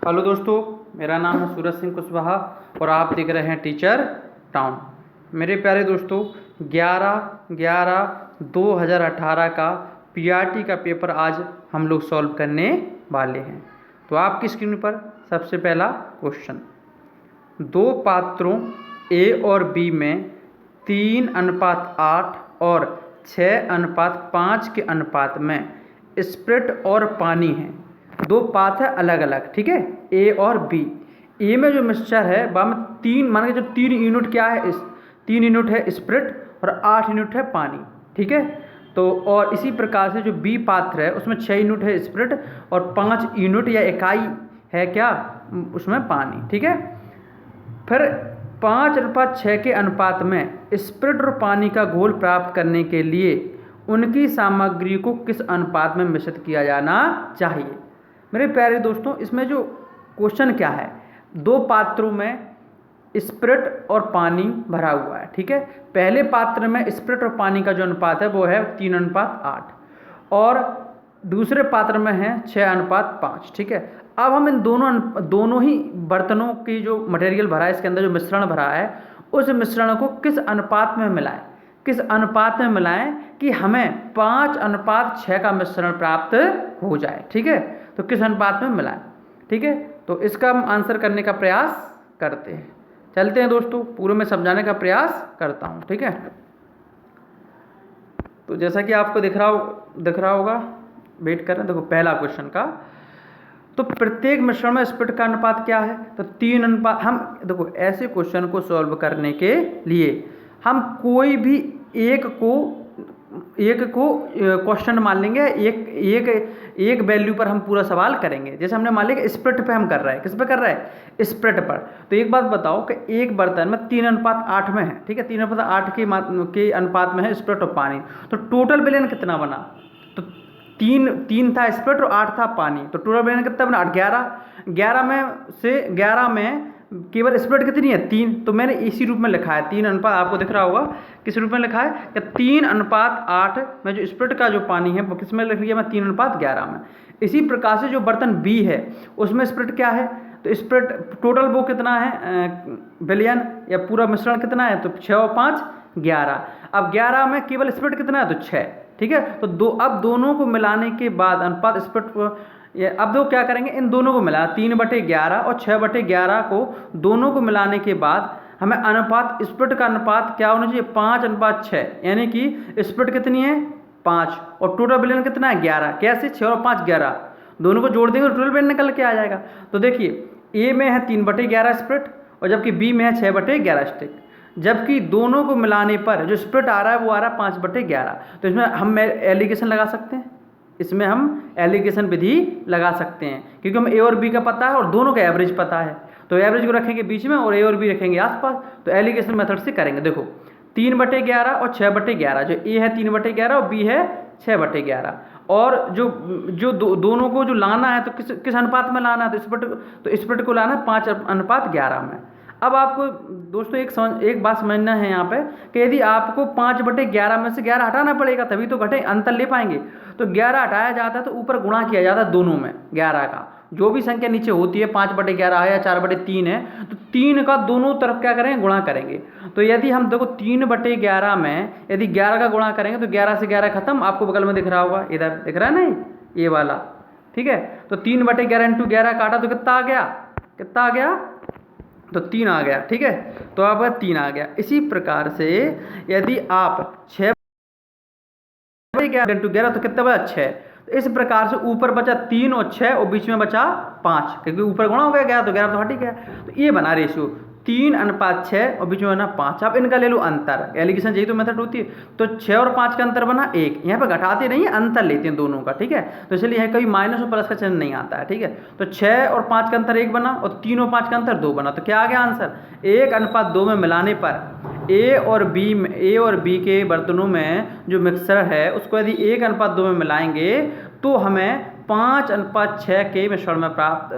Hello दोस्तों, मेरा नाम है सूरज सिंह कुशवाहा और आप देख रहे हैं टीचर टाउन। मेरे प्यारे दोस्तों, 11/11/2018 का पीआरटी का पेपर आज हम लोग सॉल्व करने वाले हैं। तो आपकी स्क्रीन पर सबसे पहला क्वेश्चन, दो पात्रों ए और बी में 3:8 और 6:5 के अनुपात में स्प्रिट और पानी है। दो पात्र है अलग अलग, ठीक है, ए और बी। ए में जो मिक्सचर है वह में 3 मान के जो 3 यूनिट क्या है, 3 यूनिट है स्प्रिट और 8 यूनिट है पानी, ठीक है। तो और इसी प्रकार से जो बी पात्र है उसमें 6 यूनिट है स्प्रिट और 5 यूनिट या इकाई है क्या, उसमें पानी, ठीक है। फिर 5:6 के अनुपात में स्प्रिट और पानी का घोल प्राप्त करने के लिए उनकी सामग्री को किस अनुपात में मिश्रित किया जाना चाहिए। मेरे प्यारे दोस्तों, इसमें जो क्वेश्चन क्या है, दो पात्रों में स्प्रिट और पानी भरा हुआ है, ठीक है। पहले पात्र में स्प्रिट और पानी का जो अनुपात है वो है 3:8 और दूसरे पात्र में है 6:5, ठीक है। अब हम इन दोनों ही बर्तनों की जो मटेरियल भरा है, इसके अंदर जो मिश्रण भरा है, उस मिश्रण को किस अनुपात में मिलाएं, किस अनुपात में मिलाएं कि हमें 5:6 का मिश्रण प्राप्त हो जाए, ठीक है। तो किस अनुपात में मिलाएं, ठीक है। तो इसका हम आंसर करने का प्रयास करते हैं। चलते हैं दोस्तों, पूरे में समझाने का प्रयास करता हूँ, ठीक है। तो जैसा कि आपको दिख रहा होगा, वेट करें। देखो पहला क्वेश्चन का, तो प्रत्येक मिश्रण में स्प्रिट का अनुपात क्या है, तो 3:। हम देखो ऐसे क्वेश्चन को सॉल्व करने के लिए हम कोई भी एक को क्वेश्चन मान लेंगे, एक वैल्यू पर हम पूरा सवाल करेंगे। जैसे हमने मान लिया कि स्प्रिट पे हम कर रहे हैं, किस पे कर रहे हैं, स्प्रिट पर। तो एक बात बताओ कि एक बर्तन में 3:8 में है, ठीक है, 3:8 के अनुपात में है स्प्रिट और पानी। तो टोटल विलयन कितना बना, तो 3 था स्प्रिट और 8 था पानी। तो टोटल विलयन कितना बना, 11 में केवल स्प्रिट कितनी है, 3। तो मैंने इसी रूप में लिखा है 3 आपको दिख रहा होगा किस रूप में लिखा है कि 3:8 में जो स्प्रिट का जो पानी है वो किस में लिख लिया मैं, 3:11 में। इसी प्रकार से जो बर्तन बी है उसमें स्प्रिट क्या है, तो स्प्रिट टोटल वो कितना है विलयन या पूरा मिश्रण कितना है, तो 6 और 5 11। अब 11 में केवल स्प्रिट कितना है, तो 6, ठीक है। तो अब दोनों को मिलाने के बाद अनुपात स्प्रिट अब दो क्या करेंगे, इन दोनों को मिला 3/11 और 6/11 को दोनों को मिलाने के बाद हमें अनुपात स्प्रिट का अनुपात क्या होना चाहिए, 5:6, यानी कि स्प्रिट कितनी है 5 और टोटल विलयन कितना है 11। कैसे, 6 और 5 11, दोनों को जोड़ देंगे तो टोटल विलयन निकल के आ जाएगा। तो देखिए ए में है 3/11 स्प्रिट और जबकि बी में है 6/11 स्टिक, जबकि दोनों को मिलाने पर जो स्प्रिट आ रहा है वो आ रहा है 5/11। तो इसमें हम एलिगेशन लगा सकते हैं, इसमें हम एलिगेशन विधि लगा सकते हैं, क्योंकि हम ए और बी का पता है और दोनों का एवरेज पता है। तो एवरेज को रखेंगे बीच में और ए और बी रखेंगे आसपास। तो एलिगेशन मेथड से करेंगे। देखो 3/11 और 6/11, जो ए है 3/11 और बी है 6/11, और जो दोनों को जो लाना है तो किस अनुपात में लाना है, तो स्प्रिट को लाना है 5:11 में। अब आपको दोस्तों एक बात समझना है यहाँ पे कि यदि आपको 5/11 में से 11 हटाना पड़ेगा तभी तो घटे अंतर ले पाएंगे। तो 11 हटाया जाता है तो ऊपर गुणा किया जाता है दोनों में 11 का, जो भी संख्या नीचे होती है 5/11 है या 4/3 है, तो 3 का दोनों तरफ क्या करेंगे, गुणा करेंगे। तो यदि हम देखो 3/11 में यदि 11 का गुणा करेंगे तो 11 से 11 खत्म, आपको बगल में दिख रहा होगा, इधर दिख रहा है नहीं, ये वाला, ठीक है। तो 3/11 × 11 काटा तो कितना आ गया, तो 3 आ गया, ठीक है। तो आपका 3 आ गया। इसी प्रकार से यदि आप 6/11 × 11 तो कितना बचा, 6। तो इस प्रकार से ऊपर बचा 3 और 6 और बीच में बचा 5, क्योंकि ऊपर गुणा हो गया 11 तो 11 तो हट ही गया। तो ये बना रेशियो 3:6 और बीच में बना 5। अब इनका ले लो अंतर, एलिगेशन यही तो मेथड होती है। तो 6 और 5 का अंतर बना 1, यहाँ पर घटाते नहीं है, अंतर लेते हैं दोनों का, ठीक है। तो इसलिए यहाँ कभी माइनस और प्लस का चिन्ह नहीं आता है, ठीक है। तो 6 और 5 का अंतर 1 बना और 3 और 5 का अंतर 2 बना। तो क्या आ गया आंसर, 1:2 में मिलाने पर ए और बी के बर्तनों में जो मिक्सर है उसको यदि 1:2 में मिलाएंगे तो हमें 5:6 के मिश्रण का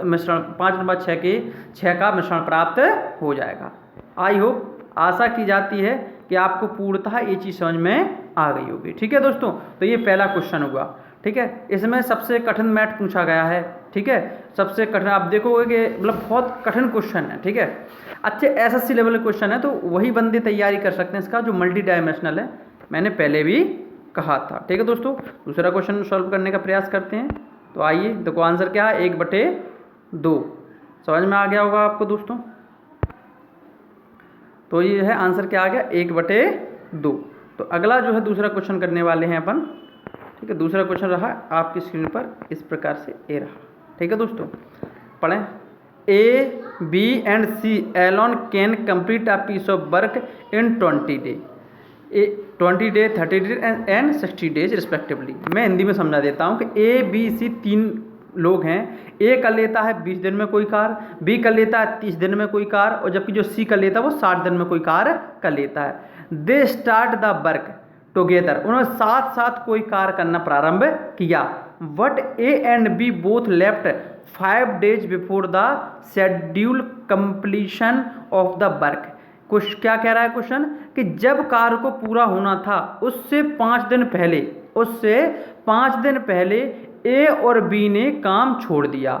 मिश्रण प्राप्त हो जाएगा। आई होप, आशा की जाती है कि आपको पूर्णतः ये चीज़ समझ में आ गई होगी, ठीक है दोस्तों। तो ये पहला क्वेश्चन हुआ, ठीक है। इसमें सबसे कठिन मैथ पूछा गया है, ठीक है। सबसे कठिन आप देखोगे कि मतलब बहुत कठिन क्वेश्चन है, ठीक है। अच्छे एसएससी लेवल के क्वेश्चन है, तो वही बंदे तैयारी कर सकते हैं इसका जो मल्टी डायमेंशनल है, मैंने पहले भी कहा था, ठीक है दोस्तों। दूसरा क्वेश्चन सॉल्व करने का प्रयास करते हैं। तो आइए, देखो आंसर क्या है, 1/2। समझ में आ गया होगा आपको दोस्तों। तो ये है आंसर क्या आ गया, 1/2। तो अगला जो है दूसरा क्वेश्चन करने वाले हैं अपन, ठीक है। दूसरा क्वेश्चन रहा आपकी स्क्रीन पर इस प्रकार से, ए रहा, ठीक है दोस्तों। पढ़ें। A, B and C alone can complete a piece of work in 20 day, 20 day, 30 day and 60 days respectively. मैं हिंदी में समझा देता हूँ कि ए, बी, सी 3 लोग हैं। ए कर लेता है 20 दिन में कोई कार्य, बी कर लेता है 30 दिन में कोई कार्य, और जबकि जो सी कर लेता है वो 60 दिन में कोई कार्य कर लेता है। They start the work together, उन्होंने साथ साथ कोई कार्य करना प्रारंभ किया। But A and B both left 5 days before the schedule completion of the work. कुछ क्या कह रहा है क्वेश्चन, कि जब कार्य को पूरा होना था उससे 5 दिन पहले ए और बी ने काम छोड़ दिया।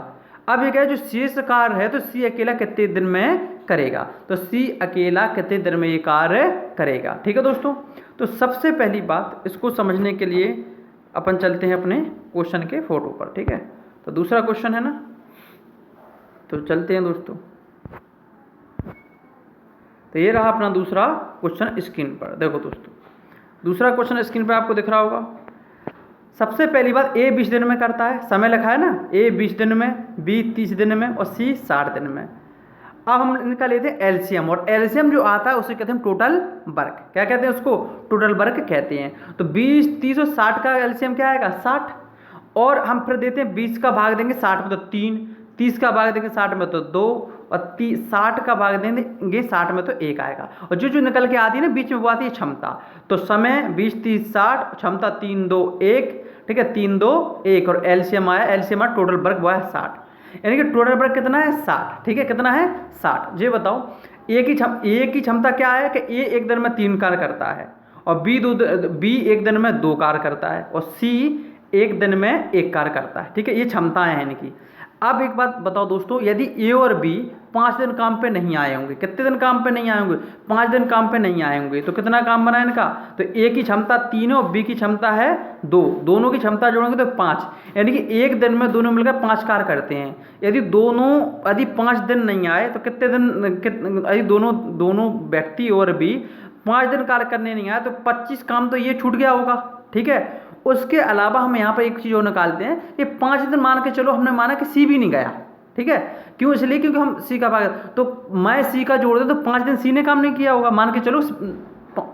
अब ये क्या है, जो शेष कार्य है तो सी अकेला कितने दिन में करेगा, तो सी अकेला कितने दिन में ये कार्य करेगा, ठीक है दोस्तों। तो सबसे पहली बात, इसको समझने के लिए अपन चलते हैं अपने क्वेश्चन के फोटो पर, ठीक है। तो दूसरा क्वेश्चन है ना, तो चलते हैं दोस्तों। तो ये रहा अपना दूसरा क्वेश्चन स्क्रीन पर। देखो दोस्तों, दूसरा क्वेश्चन स्क्रीन पर आपको दिख रहा होगा। सबसे पहली बात, ए 20 दिन में करता है, समय लिखा है ना, ए 20 दिन में, बी 30 दिन में और सी 60 दिन में। अब हम इनका लेते हैं एलसीएम, और एलसीएम जो आता है उसे कहते हैं टोटल वर्क। क्या कहते हैं उसको, टोटल वर्क कहते हैं। तो 20, 30 और 60 का एलसीएम क्या आएगा, 60। और हम फिर देते हैं 20 का भाग देंगे 60 में तो 3, 30 का भाग देंगे 60 में तो 2, और 60 का भाग देंगे 60 में तो 1 आएगा। और जो जो निकल के आती है ना बीच में वो आती है क्षमता। तो समय 20, 30, 60, क्षमता 3, 2, 1, ठीक है, 3, 2, 1, और एलसीएम आया, एलसीएम आया टोटल वर्क वो है 60। यानी कि टोटल वर्क कितना है, 60, ठीक है। कितना है, 60। ये बताओ, ए की क्षमता क्या है कि ए 1 दिन में 3 कार्य करता है, और बी 1 दिन में 2 कार्य करता है, और सी 1 दिन में 1 कार्य करता है, ठीक है। ये क्षमताएं हैं इनकी। अब एक बात बताओ दोस्तों, यदि ए और बी 5 दिन काम पे नहीं आए होंगे, कितने दिन काम पे नहीं आए होंगे, 5 दिन काम पे नहीं आए होंगे, तो कितना काम बना इनका, तो ए की क्षमता 3 है और बी की क्षमता है 2, दोनों की क्षमता जोड़ेंगे तो 5, यानी कि 1 दिन में दोनों मिलकर 5 कार्य करते हैं। यदि 5 दिन नहीं आए तो कितने दिन, यदि दोनों व्यक्ति और भी 5 दिन कार्य करने नहीं आए तो 25 काम तो ये छूट गया होगा, ठीक है। उसके अलावा हम यहाँ पर एक चीज़ और निकालते हैं, ये 5 दिन मान के चलो, हमने माना कि सी भी नहीं गया, ठीक है। क्यों, इसलिए क्योंकि हम सी का भाग, तो मैं सी का जोड़ दें तो 5 दिन सी ने काम नहीं किया होगा, मान के चलो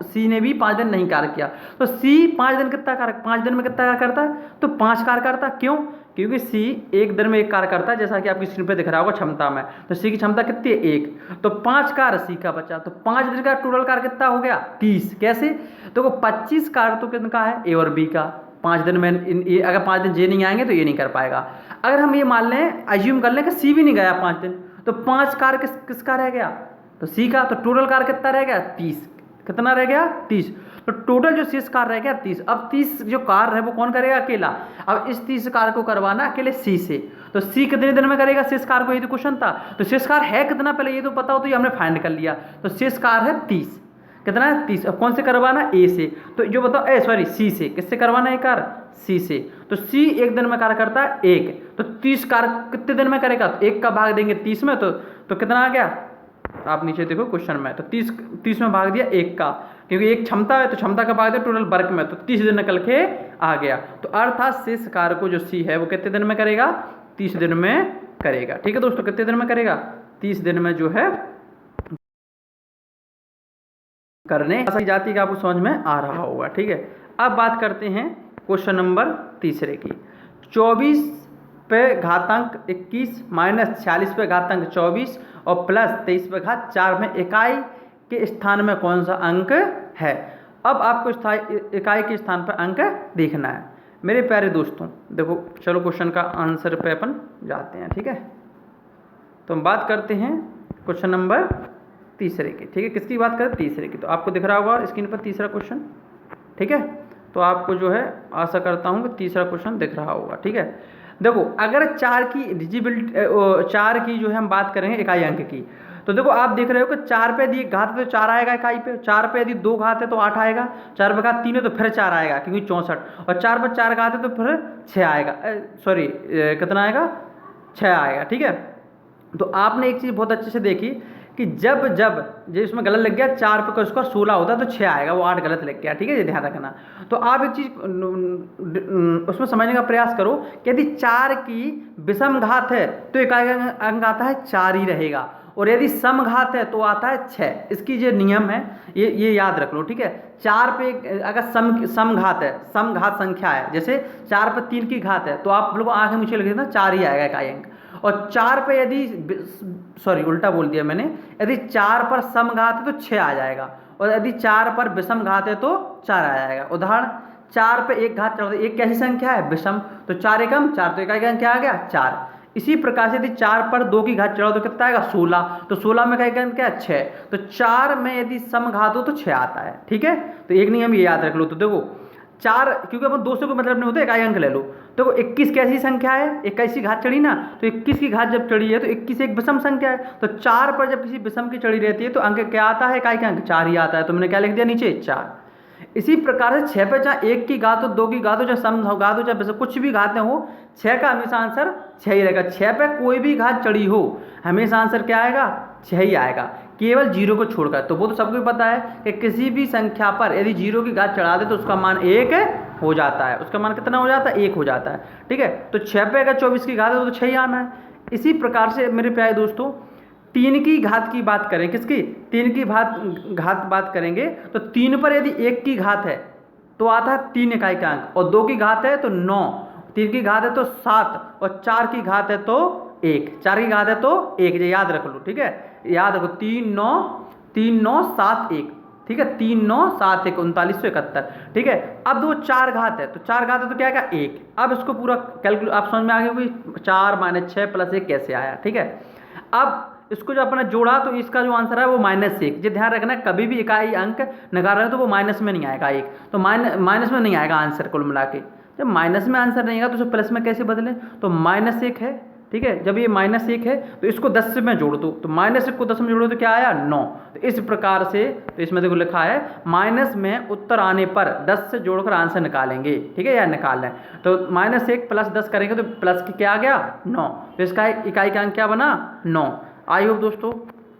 सी ने भी 5 दिन नहीं कार्य किया, तो सी 5 दिन कितना कार्य, 5 दिन में कितना कार्य करता है, तो 5 कार्य करता है। क्यों, क्योंकि सी 1 दिन में 1 कार्य करता है, जैसा कि आपकी स्क्रीन पे दिख रहा होगा क्षमता में। तो सी की क्षमता कितनी है, 1, तो 5 कार्य सी का बचा, तो 5 दिन का टोटल कार्य कितना हो गया, 30। कैसे, तो 25 कार्य तो कितना है, ए और बी का। 5 दिन में अगर 5 दिन जे नहीं आएंगे तो ये नहीं कर पाएगा। अगर हम ये मान लें, अज्यूम कर लें कि सी भी नहीं गया 5 दिन, तो 5 कार्य किसका रह गया, तो सी का। तो टोटल कार्य कितना रह गया, 30। कितना रह गया, 30। तो टोटल जो शेष कार्य रह गया 30। अब 30 जो कार्य है वो कौन करेगा, अकेला। अब इस 30 कार्य को करवाना अकेले सी से, तो सी कितने दिन में करेगा शेष कार्य को, ये तो क्वेश्चन था। तो शेष कार्य है कितना पहले ये तो पता हो, तो ये हमने फाइंड कर लिया। तो शेष कार्य है 30। कितना है, 30। अब कौन से करवाना, ए से। तो जो बताओ, सी से। किससे करवाना है कार्य, सी से। तो सी 1 दिन में कार्य करता है 1, तो 30 कार्य कितने दिन में करेगा, तो 1 का भाग देंगे 30 में, तो कितना आ गया, आप नीचे देखो क्वेश्चन में, तो 30 में भाग दिया 1 का, क्योंकि 1 क्षमता है तो क्षमता का भाग दिया टोटल वर्क में, तो 30 दिन निकल के आ गया। तो अर्थात शेष कार्य को जो सी है वो कितने दिन में करेगा, 30 दिन में करेगा, ठीक है दोस्तों। कितने दिन में करेगा, 30 दिन में जो है करने जाति का आपको समझ में आ रहा होगा, ठीक है। अब बात करते हैं क्वेश्चन नंबर तीसरे की। 24 पे घातांक 21 माइनस 46 पे घातांक 24 और प्लस 23 पे घात 4 में इकाई के स्थान में कौन सा अंक है। अब आपको इकाई के स्थान पर अंक देखना है। मेरे प्यारे दोस्तों देखो, चलो क्वेश्चन का आंसर पे अपन जाते हैं, ठीक है। तो हम बात करते हैं क्वेश्चन नंबर तीसरे की, ठीक है। किसकी बात करें, तीसरे की। तो आपको दिख रहा होगा स्क्रीन पर तीसरा क्वेश्चन, ठीक है। तो आपको जो है आशा करता हूँ कि तीसरा क्वेश्चन दिख रहा होगा, ठीक है। देखो अगर 4 की डिजिबिलिटी 4 की जो है हम बात करेंगे इकाई अंक की, तो देखो आप देख रहे हो कि 4 पे यदि घात है तो 4 आएगा इकाई पे, 4 पे यदि 2 घात है तो 8 आएगा, 4 पे घात 3 है तो फिर 4 आएगा क्योंकि 64, और 4 पर 4 घात है तो फिर 6 आएगा, सॉरी कितना आएगा, 6 आएगा। ठीक है, तो आपने एक चीज़ बहुत अच्छे से देखी कि जब जब जो इसमें गलत लग गया, 4 पे स्क्वायर 16 होता है तो 6 आएगा, वो 8 गलत लग गया। ठीक है, ये ध्यान रखना। तो आप एक चीज़ उसमें समझने का प्रयास करो कि यदि 4 की विषम घात है तो इकाई अंक आता है 4 ही रहेगा, और यदि सम घात है तो आता है 6। इसकी जो नियम है ये याद रख लो। ठीक है, 4 पे अगर सम घात है, सम घात संख्या है, जैसे 4 पे 3 की घात है तो आप लोग आंखें नीचे लग देना 4 ही आएगा इकाई अंक, और 4 पे यदि सॉरी उल्टा बोल दिया मैंने, यदि 4 पर सम घात है तो 6 आ जाएगा, और यदि 4 पर विषम घात है तो 4 आ जाएगा। उदाहरण 4 पे 1 घात चढ़, एक कैसी संख्या है, विषम, तो 4 एकम 4, तो इकाई अंक क्या आ गया, 4। इसी प्रकार से यदि 4 पर 2 की घात चढ़ाओ तो कितना आएगा, 16, तो 16 में इकाई अंक क्या है, 6, तो 4 में यदि सम घात हो तो 6 आता है। ठीक है, तो एक नियम ये याद रख लो। तो देखो 4, क्योंकि अपन 200 को मतलब नहीं होता, इकाई अंक ले लो। तो 21 कैसी संख्या है, 21 की घात चढ़ी ना, तो 21 की घात जब चढ़ी है तो 21 एक विषम संख्या है, तो 4 पर जब किसी विषम की चढ़ी रहती है तो अंक क्या आता है, इकाई का अंक 4 ही आता है। तो मैंने क्या लिख दिया नीचे, 4। इसी प्रकार से 6 पे चाहे 1 की घात हो, 2 की घात हो, चाहे सम घात हो, चाहे कुछ भी घातें हो, 6 का हमेशा आंसर 6 ही रहेगा। 6 पे कोई भी घात चढ़ी हो हमेशा आंसर क्या आएगा, 6 ही आएगा, केवल 0 को छोड़कर। तो वो तो सबको पता है कि किसी भी संख्या पर यदि 0 की घात चढ़ा दे तो उसका मान 1 हो जाता है। उसका मान कितना हो जाता है, 1 हो जाता है। ठीक है, तो 6 पे अगर 24 की घात है तो 6 ही आना है। इसी प्रकार से मेरे प्यारे दोस्तों 3 की घात की बात करें, किसकी, 3 की घात बात करेंगे, तो 3 पर यदि 1 की घात है तो आता है 3 इकाई का अंक, और 2 की घात है तो 9, 3 की घात है तो 7, और 4 की घात है तो 1, 4 की घात है तो 1, ये याद रख लो। ठीक है, याद रखो, 3 9 7 1। ठीक है, 3 9 7 1 3971। ठीक है, अब दो 4 घात है, तो 4 घात है तो क्या आएगा, 1। अब इसको पूरा कैलकुलेट आप समझ में आ गया कि 4 - 6 + 1 कैसे आया। ठीक है, अब इसको जो अपने जोड़ा तो इसका जो आंसर है वो -1। जो ध्यान रखना, कभी भी इकाई अंक निकाल रहे हो तो वो माइनस में नहीं आएगा, 1 तो माइनस में नहीं आएगा आंसर कुल मिला के। जब माइनस में आंसर नहीं आएगा तो उसे प्लस में कैसे बदलें, तो -1 है। ठीक है, जब ये -1 है तो इसको 10 से मैं जोड़ दूँ, तो -1 को 10 में जोड़ो तो क्या आया, 9। तो इस प्रकार से, तो इसमें देखो लिखा है माइनस में उत्तर आने पर 10 से जोड़कर आंसर निकालेंगे। ठीक है, या निकाल लें, तो -1 + 10 करेंगे तो प्लस की क्या आ गया, 9, तो इसका इकाई का अंक क्या बना, 9। आई होप दोस्तों,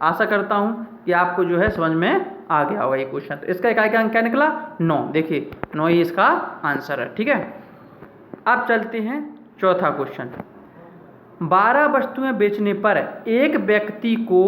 आशा करता हूँ कि आपको जो है समझ में आ गया होगा ये क्वेश्चन। तो इसका इकाई का अंक क्या निकला, 9। देखिए 9 ही इसका आंसर है। ठीक है, अब चलते हैं चौथा क्वेश्चन। 12 वस्तुएं बेचने पर एक व्यक्ति को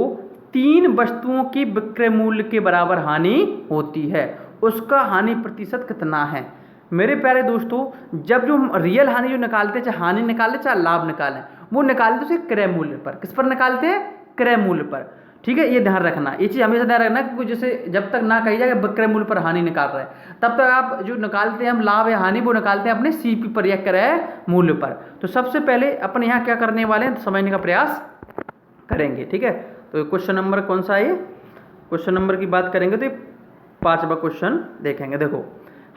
3 वस्तुओं की विक्रय मूल्य के बराबर हानि होती है, उसका हानि प्रतिशत कितना है। मेरे प्यारे दोस्तों, जब जो रियल हानि जो निकालते हैं, चाहे हानि निकालें चाहे लाभ निकालें, वो निकालते हैं क्रय मूल्य पर। किस पर निकालते हैं, क्रय मूल्य पर। ठीक है, ये ध्यान रखना, ये चीज़ हमेशा ध्यान रखना, क्योंकि जैसे जब तक ना कही जाए विक्रय मूल्य पर हानि निकाल रहे हैं, तब तक आप जो निकालते हैं हम लाभ या हानि, वो निकालते हैं अपने सीपी पर या क्रय मूल्य पर। तो सबसे पहले अपन यहाँ क्या करने वाले हैं, समझने का प्रयास करेंगे। ठीक है, तो क्वेश्चन नंबर कौन सा है, क्वेश्चन नंबर की बात करेंगे तो 5वां क्वेश्चन देखेंगे। देखो,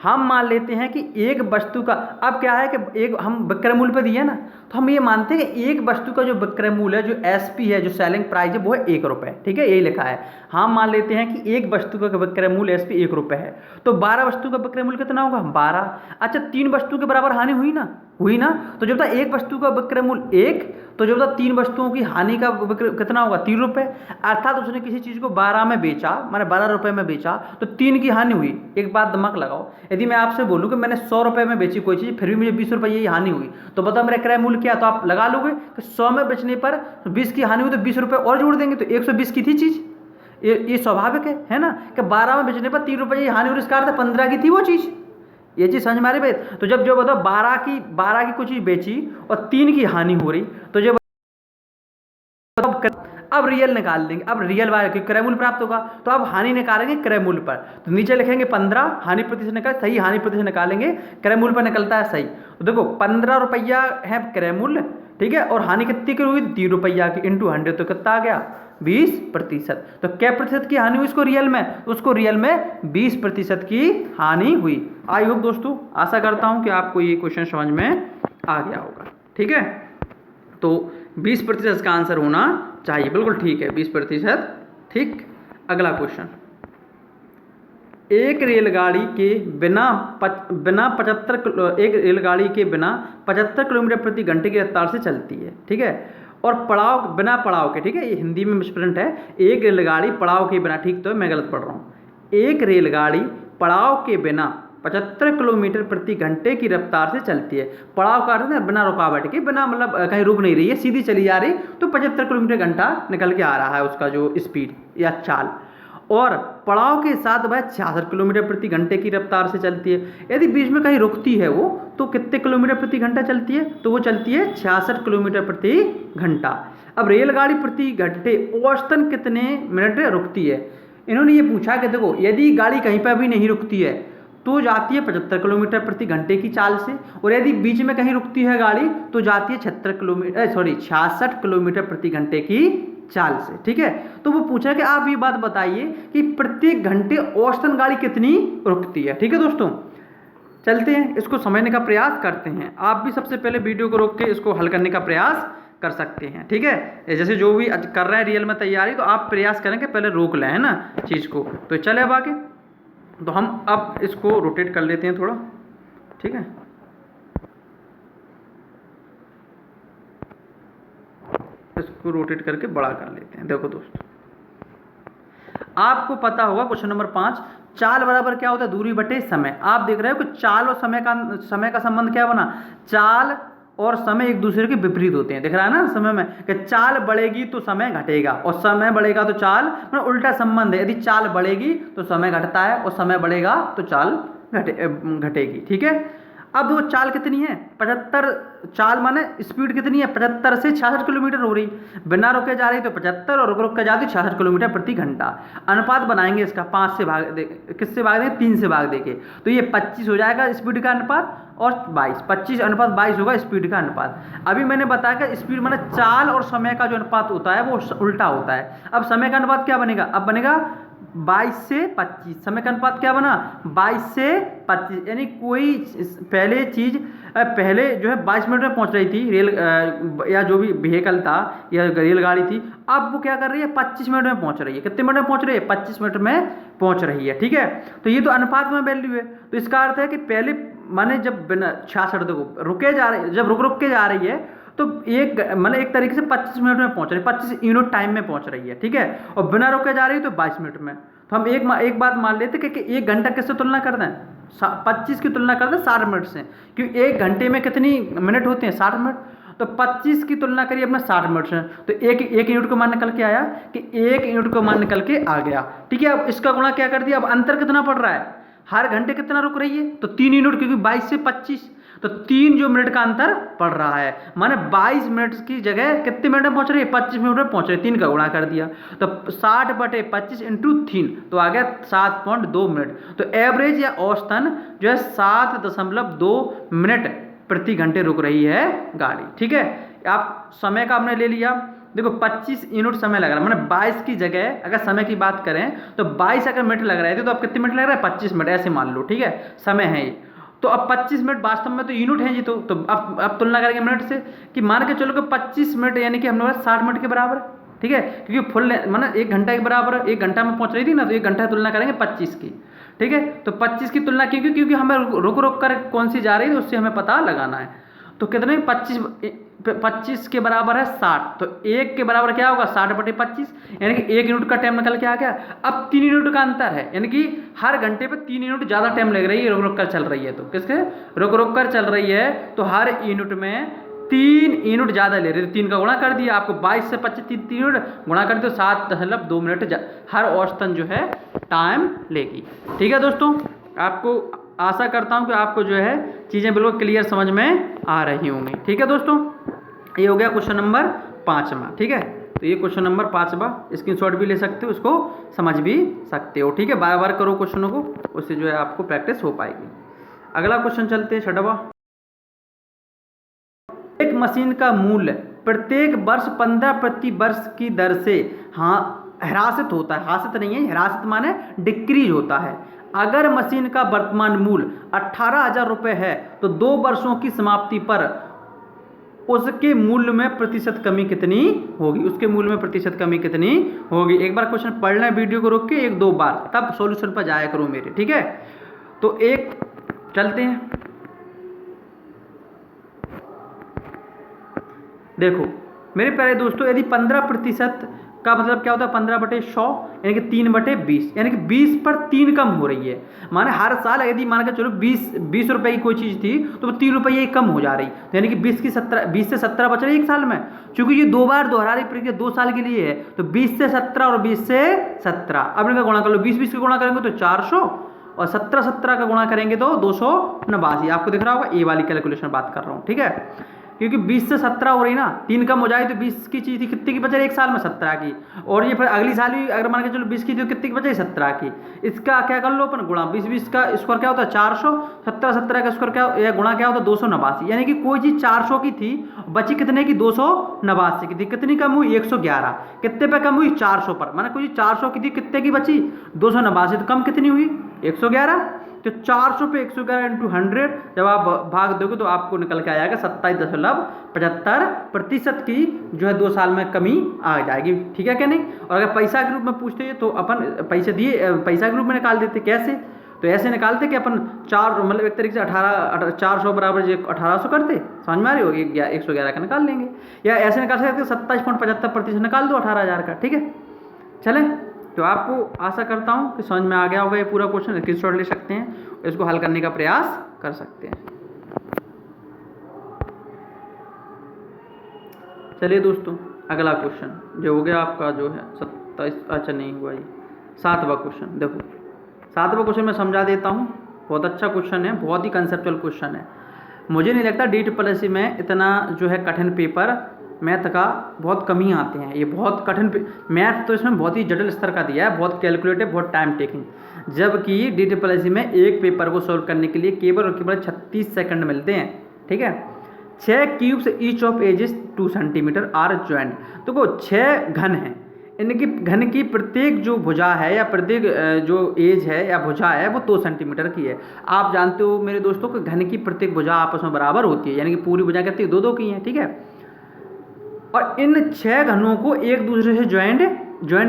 हम मान लेते हैं कि एक वस्तु का, अब क्या है कि एक हम विक्रय मूल्य पर दिए ना, तो हम ये मानते हैं कि एक वस्तु का जो विक्रय मूल्य है, जो एसपी है, जो सेलिंग प्राइस है, वो है 1 रुपये। ठीक है, यही लिखा है। हम मान लेते हैं कि एक वस्तु का विक्रय मूल्य एसपी 1 रुपये है, तो 12 वस्तु का विक्रय मूल्य कितना होगा, 12। अच्छा, 3 वस्तु के बराबर हानि हुई ना, तो जब तक एक वस्तु का विक्रय मूल्य 1, तो जब तक 3 वस्तुओं की हानि का विक्रय कितना होगा, 3 रुपये। अर्थात उसने किसी चीज़ को 12 में बेचा, मैंने 12 रुपये में बेचा, तो 3 की हानि हुई। एक बात दिमाग लगाओ, यदि मैं आपसे बोलूँ कि मैंने 100 रुपये में बेची कोई चीज़, फिर भी मुझे 20 रुपये ही हानि हुई, तो बताओ मेरा क्रय मूल्य क्या, तो आप लगा लोगे कि 100 में बेचने पर 20 की हानि हुई तो 20 रुपये और जोड़ देंगे, तो 120 की थी चीज़। ये स्वाभाविक है ना, कि 12 में बेचने पर 3 रुपये की हानि हुई, इसका अर्थ 15 की थी वो चीज़। ये चीज़ समझ में आ रही भाई। तो जब जो बताओ 12 की कोई चीज़ बेची और 3 की हानि हो रही, तो जब अब रियल निकाल देंगे, अब रियल वाले क्रय मूल्य प्राप्त होगा, तो अब हानि निकालेंगे क्रय मूल्य पर। तो नीचे लिखेंगे 15, हानि प्रतिशत निकाल, सही हानि प्रतिशत निकालेंगे, क्रय मूल्य पर निकलता है सही। तो देखो 15 रुपया है क्रय मूल्य, ठीक है, और हानि कितनी की हुई, 3 रुपया की, इंटू 100, तो कितना आ गया, 20%। तो क्या प्रतिशत की हानि हुई इसको रियल में, उसको रियल में 20% की हानि हुई। आई होप दोस्तों, आशा करता हूँ कि आपको ये क्वेश्चन समझ में आ गया होगा। ठीक है, तो 20% इसका आंसर होना चाहिए। बिल्कुल ठीक है, 20%। ठीक, अगला क्वेश्चन, एक रेलगाड़ी के बिना 75 किलोमीटर प्रति घंटे की रफ्तार से चलती है, ठीक है, और बिना पड़ाव के, ठीक है, ये हिंदी में मिसप्रिंट है, एक रेलगाड़ी पड़ाव के बिना, ठीक तो है, मैं गलत पढ़ रहा हूँ, एक रेलगाड़ी पड़ाव के बिना 75 किलोमीटर प्रति घंटे की रफ्तार से चलती है। पड़ाव का अर्थ है बिना रुकावट के, बिना मतलब कहीं रुक नहीं रही है, सीधी चली जा रही, तो 75 किलोमीटर घंटा निकल के आ रहा है उसका जो स्पीड या चाल, और पड़ाव के साथ वह 66 किलोमीटर प्रति घंटे की रफ्तार से चलती है। यदि बीच में कहीं रुकती है वो, तो कितने किलोमीटर प्रति घंटा चलती है, तो वो चलती है 66 किलोमीटर प्रति घंटा। अब रेलगाड़ी प्रति घंटे औसतन कितने मिनट रुकती है, इन्होंने ये पूछा कि देखो यदि गाड़ी कहीं पर भी नहीं रुकती है तो जाती है 75 किलोमीटर प्रति घंटे की चाल से, और यदि बीच में कहीं रुकती है गाड़ी तो जाती है 66 किलोमीटर प्रति घंटे की चाल से, ठीक है। तो वो पूछा कि आप ये बात बताइए कि प्रत्येक घंटे औसतन गाड़ी कितनी रुकती है, ठीक है दोस्तों। चलते हैं इसको समझने का प्रयास करते हैं। आप भी सबसे पहले वीडियो को रोक के इसको हल करने का प्रयास कर सकते हैं, ठीक है। जैसे जो भी कर रहे हैं रियल में तैयारी, तो आप प्रयास करें कि पहले रोक लें, है ना, चीज़ को। तो चले अब आगे, तो हम अब इसको रोटेट कर लेते हैं थोड़ा, ठीक है। इसको रोटेट करके बड़ा कर लेते हैं। देखो दोस्तों, आपको पता होगा क्वेश्चन नंबर 5, चाल बराबर क्या होता है, दूरी बटे समय। आप देख रहे हो कि चाल और समय का संबंध क्या बना, चाल और समय एक दूसरे के विपरीत होते हैं, दिख रहा है ना समय में, कि चाल बढ़ेगी तो समय घटेगा, और समय बढ़ेगा तो चाल, मतलब उल्टा संबंध है। यदि चाल बढ़ेगी तो समय घटता है, और समय बढ़ेगा तो चाल घटेगी, ठीक है। अब वो चाल कितनी है, 75, चाल माने स्पीड कितनी है, 75 से 66 किलोमीटर हो रही, बिना रुके जा रही तो 75, और रुक के जाती 66 किलोमीटर प्रति घंटा। अनुपात बनाएंगे इसका, 5 से भाग दे, किससे भाग देंगे, 3 से भाग देके, तो ये 25 हो जाएगा स्पीड का अनुपात, और 22, 25:22 होगा स्पीड का अनुपात। अभी मैंने बताया कि स्पीड माने चाल और समय का जो अनुपात होता है वो उल्टा होता है। अब समय का अनुपात क्या बनेगा, अब बनेगा 22 से 25, समय का अनुपात क्या बना, 22 से 25, यानी कोई पहले चीज़ पहले जो है 22 मिनट में पहुंच रही थी रेल या जो भी व्हीकल था या रेलगाड़ी थी, अब वो क्या कर रही है, 25 मिनट में पहुंच रही है। कितने मिनट में पहुंच रही है, 25 मिनट में पहुंच रही है, ठीक है। तो ये तो अनुपात में वैल्यू है, तो इसका अर्थ है कि पहले माने जब बिना 66 देखो रुके जा रहे, जब रुक के जा रही है तो एक तरीके से 25 मिनट में पहुंच रही है, 25 यूनिट टाइम में पहुंच रही है, ठीक है, और बिना रुके जा रही है तो 22 मिनट में। तो हम एक बात मान लेते कि एक घंटा किससे तुलना कर दें, 25 की तुलना कर दें 60 मिनट से, क्योंकि एक घंटे में कितनी मिनट होते हैं, 60 मिनट, तो 25 की तुलना करिए अपना 60 मिनट से, तो एक यूनिट को मान निकल के आया कि 1 यूनिट को मान निकल के आ गया, ठीक है। अब इसका गुणा क्या कर दिया, अब अंतर कितना पड़ रहा है, हर घंटे कितना रुक रही है, तो 3 यूनिट, क्योंकि 22 से 25, तो 3 जो मिनट का अंतर पड़ रहा है, माने 22 मिनट की जगह कितने मिनट में पहुंच रही है, 25 मिनट में पहुंच रही है, 3 का गुणा कर दिया, तो 60/25 इंटू 3, तो आ गया 7.2 मिनट। तो एवरेज या औसतन जो है 7.2 मिनट प्रति घंटे रुक रही है गाड़ी, ठीक है। आप समय का आपने ले लिया, देखो 25 यूनिट समय लग रहा है, मैंने 22 की जगह अगर समय की बात करें तो 22 अगर मिनट लग रहे थे तो अब कितने मिनट लग रहा है, 25 मिनट, ऐसे मान लो, ठीक है, समय है ये। तो अब 25 मिनट वास्तव में तो यूनिट है जी, तो अब तुलना करेंगे मिनट से, कि मान के चलो कि 25 मिनट यानी कि हम लोग 60 मिनट के बराबर, ठीक है, क्योंकि फुल माना 1 घंटा के बराबर, 1 घंटा में पहुंच रही थी ना, तो 1 घंटा तुलना करेंगे 25 की, ठीक है। तो 25 की तुलना क्योंकि हमें रुक कर कौन सी जा रही है, तो उससे हमें पता लगाना है। तो कितने 25 के बराबर है 60, तो 1 के बराबर क्या होगा, 60/25, यानी कि 1 यूनिट का टाइम निकल के आ गया। अब 3 यूनिट का अंतर है, यानी कि हर घंटे पे 3 यूनिट ज़्यादा टाइम लग रही है, रुक कर चल रही है, तो किसके रुक कर चल रही है, तो हर यूनिट में 3 यूनिट ज़्यादा ले रही है, 3 का गुणा कर दिया, आपको 22 से 25 3 यूनिट गुणा कर दो, 7.2 मिनट हर औसतन जो है टाइम लेगी, ठीक है दोस्तों। आपको आशा करता हूं कि आपको जो है चीज़ें बिल्कुल क्लियर समझ में आ रही होंगी, ठीक है दोस्तों। ये हो गया क्वेश्चन नंबर 5वां, ठीक है। तो ये क्वेश्चन नंबर 5वां, स्क्रीनशॉट भी ले सकते हो, उसको समझ भी सकते हो, ठीक है। बार बार करो क्वेश्चनों को, उससे जो है आपको प्रैक्टिस हो पाएगी। अगला क्वेश्चन चलते हैं 6वां। एक मशीन का मूल्य प्रत्येक वर्ष 15 प्रति वर्ष की दर से ह्रासित होता है, ह्रासित नहीं है, ह्रासित माने डिक्रीज होता है। अगर मशीन का वर्तमान मूल्य 18,000 रुपये है तो 2 वर्षों की समाप्ति पर उसके मूल्य में प्रतिशत कमी कितनी होगी, उसके मूल्य में प्रतिशत कमी कितनी होगी। एक बार क्वेश्चन पढ़ना है वीडियो को रोक के 1-2 बार, तब सॉल्यूशन पर जाया करो मेरे, ठीक है। तो एक चलते हैं, देखो मेरे प्यारे दोस्तों, यदि 15% का मतलब क्या होता है, 15/100 यानी कि 3/20, यानी कि 20 पर 3 कम हो रही है। माने हर साल यदि मान के चलो 20 रुपए की कोई चीज़ थी तो 3 रुपये कम हो जा रही, तो यानी कि 20 से 17 बच रही एक साल में। क्योंकि ये 2 बार दोहरा रही प्रक्रिया, 2 साल के लिए है, तो 20 से 17 और 20 से 17, अब इनका गुणा कर लो, 20 का गुणा करेंगे तो 400 और 17 का गुणा करेंगे तो 289। आपको दिख रहा होगा, ये वाली कैलकुलेशन बात कर रहा हूँ, ठीक है। क्योंकि 20 से 17 हो रही ना, 3 कम हो जाए तो 20 की चीज़ थी, कितने की बच रही एक साल में, 17 की। और ये फिर अगली साल भी अगर मान के चलो 20 की थी तो कितनी की बच रही, 17 की। इसका क्या कर लो अपन गुणा, 20 का स्क्वायर क्या होता है 400, 17 का स्क्वायर क्या या गुणा क्या होता है 289। यानी कि कोई चीज़ 400 की थी, बची कितने की 289 की थी, कितनी कम हुई 111, कितने पे कम हुई 400 पर, माना कोई 400 की थी, कितने की बची 289, तो कम कितनी हुई 111। तो 400 पे 111 इंटू 100 जब आप भाग दोगे तो आपको निकल के आएगा 27.75% की जो है 2 साल में कमी आ जाएगी, ठीक है क्या नहीं। और अगर पैसा के रूप में पूछते हैं तो अपन पैसे दिए पैसा के रूप में निकाल देते, कैसे, तो ऐसे निकालते कि अपन 4 मतलब एक तरीके से 400 बराबर जो 1800 करते, समझ में आ रही होगी, 111 का निकाल लेंगे, या ऐसे निकाल सकते 27.75% निकाल दो 18,000 का, ठीक है। चले, तो आपको आशा करता हूँ कि समझ में आ गया होगा ये पूरा क्वेश्चन, स्क्रीनशॉट ले सकते हैं, इसको हल करने का प्रयास कर सकते हैं। चलिए दोस्तों, अगला क्वेश्चन जो हो गया आपका जो है 27, अच्छा नहीं हुआ ये 7वां क्वेश्चन। देखो 7वां क्वेश्चन मैं समझा देता हूँ, बहुत अच्छा क्वेश्चन है, बहुत ही कंसेप्चुअल क्वेश्चन है। मुझे नहीं लगता DSSC में इतना जो है कठिन पेपर मैथ का बहुत कम ही आते हैं। ये बहुत कठिन मैथ तो इसमें बहुत ही जटिल स्तर का दिया है, बहुत कैलकुलेटिव, बहुत टाइम टेकिंग, जबकि DSSC में एक पेपर को सॉल्व करने के लिए केवल और केवल 36 सेकंड मिलते हैं, ठीक है। 6 cubes each of edges 2 centimetre are joint. तो वो 6 घन हैं, इनकी घन की प्रत्येक जो भुजा है या प्रत्येक जो एज है या भुजा है वो 2 सेंटीमीटर की है। आप जानते हो मेरे दोस्तों कि घन की प्रत्येक भुजा आपस में बराबर होती है, यानी कि पूरी भुजा कितनी 2-2 की है, ठीक है। और इन 6 घनों को एक दूसरे से ज्वाइंट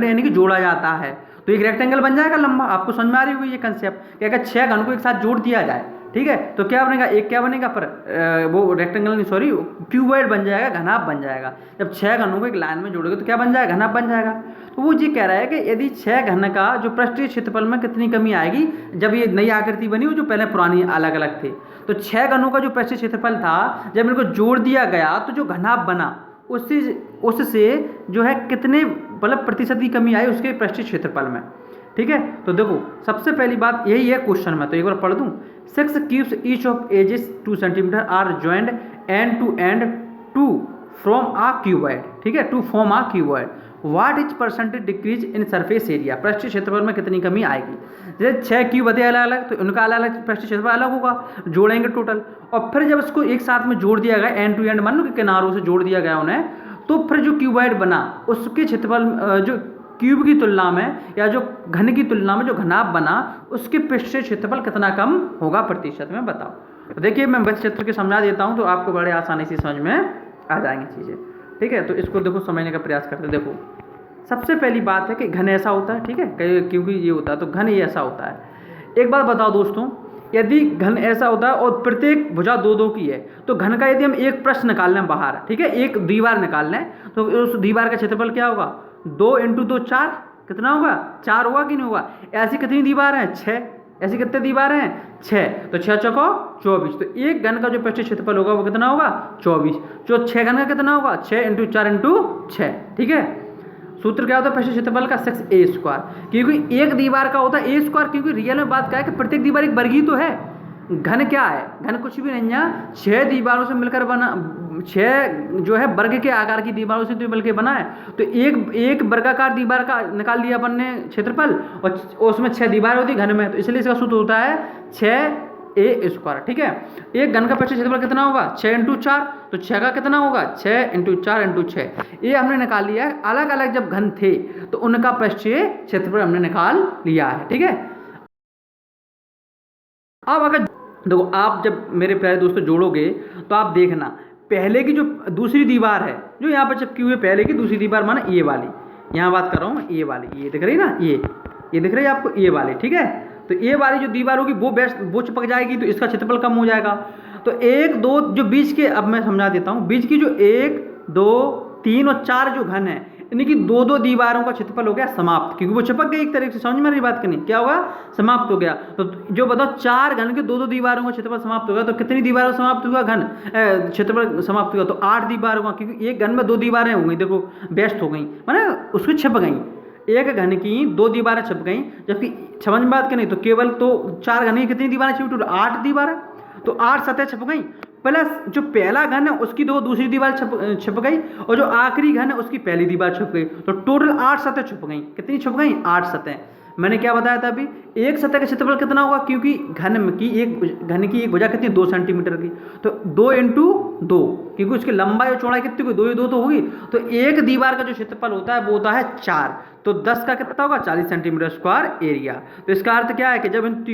यानी कि जोड़ा जाता है, तो एक रेक्टेंगल बन जाएगा लंबा। आपको समझ में आ रही होगी ये कंसेप्ट कि अगर 6 घनों को एक साथ जोड़ दिया जाए, ठीक है, तो क्या बनेगा, एक क्या बनेगा पर वो रेक्टेंगल नहीं सॉरी क्यूबॉइड बन जाएगा, घनाभ बन जाएगा। जब 6 घनों को एक लाइन में जोड़ोगे तो क्या बन जाएगा, घनाभ बन जाएगा। तो वो ये कह रहा है कि यदि 6 घन का जो पृष्ठीय क्षेत्रफल में कितनी कमी आएगी, जब ये नई आकृति बनी हो जो पहले पुरानी अलग अलग थे, तो 6 घनों का जो पृष्ठीय क्षेत्रफल था जब इनको जोड़ दिया गया तो जो घनाभ बना उससे जो है कितने मतलब प्रतिशत की कमी आई उसके पृष्ठीय क्षेत्रफल में, ठीक है। तो देखो सबसे पहली बात यही है क्वेश्चन में, तो एक बार पढ़ दूं। 6 cubes each of edges 2 centimetre are joint and to and to from uh cuboid, ठीक है, to form uh cuboid. What is percentage decrease in surface area, पृष्ठीय क्षेत्रफल में कितनी कमी आएगी। जैसे 6 क्यूब होते हैं अलग अलग, तो उनका अलग अलग पृष्ठीय क्षेत्रफल अलग होगा, जोड़ेंगे टोटल। और फिर जब इसको एक साथ में जोड़ दिया गया एंड टू एंड, मान लो कि किनारों से जोड़ दिया गया उन्हें, तो फिर जो क्यूबॉइड बना उसके क्षेत्रफल जो क्यूब की तुलना में या जो घन की तुलना में जो घनाभ बना उसके पृष्ठीय क्षेत्रफल कितना कम होगा प्रतिशत में, बताओ। तो देखिए मैं बस चित्र के समझा देता हूँ तो आपको बड़े आसानी से समझ में आ जाएंगी चीज़ें, ठीक है। तो इसको देखो समझने का प्रयास करते। देखो सबसे पहली बात है कि घन ऐसा होता है, ठीक है, क्योंकि ये होता है तो घन ये ऐसा होता है। एक बात बताओ दोस्तों, यदि घन ऐसा होता है और प्रत्येक भुजा 2-2 की है, तो घन का यदि हम एक पृष्ठ निकाल लें बाहर, ठीक है, एक दीवार निकाल लें, तो उस दीवार का क्षेत्रफल क्या होगा, 2 × 2 4, कितना होगा 4 होगा कि नहीं होगा। ऐसी कितनी दीवार हैं 6, ऐसी कितने दीवार हैं 6, तो 6 चौको 24, तो एक घन का जो पृष्ठीय क्षेत्रफल होगा वो कितना होगा 24। जो 6 घन का कितना होगा 6 × 4 × 6, ठीक है। सूत्र क्या होता है पृष्ठीय क्षेत्रफल का 6a², क्योंकि एक दीवार का होता है a², क्योंकि रियल में बात क्या है कि प्रत्येक दीवार एक वर्ग ही तो है। घन क्या है, घन कुछ भी नहीं है, 6 दीवारों से मिलकर बना, 6 जो है वर्ग के आकार की दीवारों से तो मिलकर बना है। तो एक वर्गाकार दीवार का निकाल लिया अपन ने क्षेत्रफल, और उसमें 6 दीवार होती घन में, तो इसलिए इसका सूत्र होता है 6a², ठीक है। एक घन का पृष्ठीय क्षेत्रफल कितना होगा 6 × 4, तो 6 का कितना होगा 6 × 4 × 6, ये हमने निकाल लिया है। अलग अलग जब घन थे तो उनका पृष्ठीय क्षेत्रफल हमने निकाल लिया है, ठीक है। अब अगर देखो आप जब मेरे प्यारे दोस्तों जोड़ोगे तो आप देखना पहले की जो दूसरी दीवार है जो यहाँ पर चिपकी हुई है, पहले की दूसरी दीवार माने ये वाली, यहाँ बात कर रहा हूँ ये वाली, ये दिख रही ना, ये दिख रही है आपको, ये वाली, ठीक है। तो ये वाली जो दीवार होगी वो चिपक जाएगी, तो इसका क्षेत्रफल कम हो जाएगा। तो 1 2 जो बीच के, अब मैं समझा देता हूँ, बीच की जो 1 2 3 और 4 जो घन है, यानी कि 2 दीवारों का क्षेत्रफल हो गया समाप्त, क्योंकि वो चिपक गई एक तरीके से। समझ में मेरी बात करनी, क्या होगा, समाप्त हो गया। तो जो बताओ 4 घन के 2 दीवारों का क्षेत्रफल समाप्त हो गया, तो कितनी दीवारों समाप्त हुआ, घन क्षेत्रफल समाप्त हुआ, तो 8 दीवारों का, क्योंकि एक घन में 2 दीवारें हो गई, देखो व्यस्त हो गई, माने उसको छिप गई, एक घन की 2 दीवारें छिप गई, जबकि समझ में बात करनी तो केवल तो 4 घन की कितनी दीवारें छिपी, 8 दीवारें, तो 8 सतह छिप गई, प्लस जो पहला घन है उसकी 2 दूसरी दीवार छिप गई, और जो आखिरी घन है उसकी पहली दीवार छिप गई, तो टोटल 8 सतह छिप गई। कितनी छिप गई, 8 सतह। मैंने क्या बताया था अभी, एक सतह का क्षेत्रफल कितना होगा, क्योंकि घन की एक भुजा कितनी, 2 सेंटीमीटर की, तो 2 इंटू 2, क्योंकि उसकी लंबाई और चौड़ाई कितनी हुई, 2 2 तो होगी, तो एक दीवार का जो क्षेत्रफल होता है वो होता है 4, तो 10 का कितना होगा, 40 सेंटीमीटर स्क्वायर एरिया। तो इसका अर्थ क्या है कि जब इन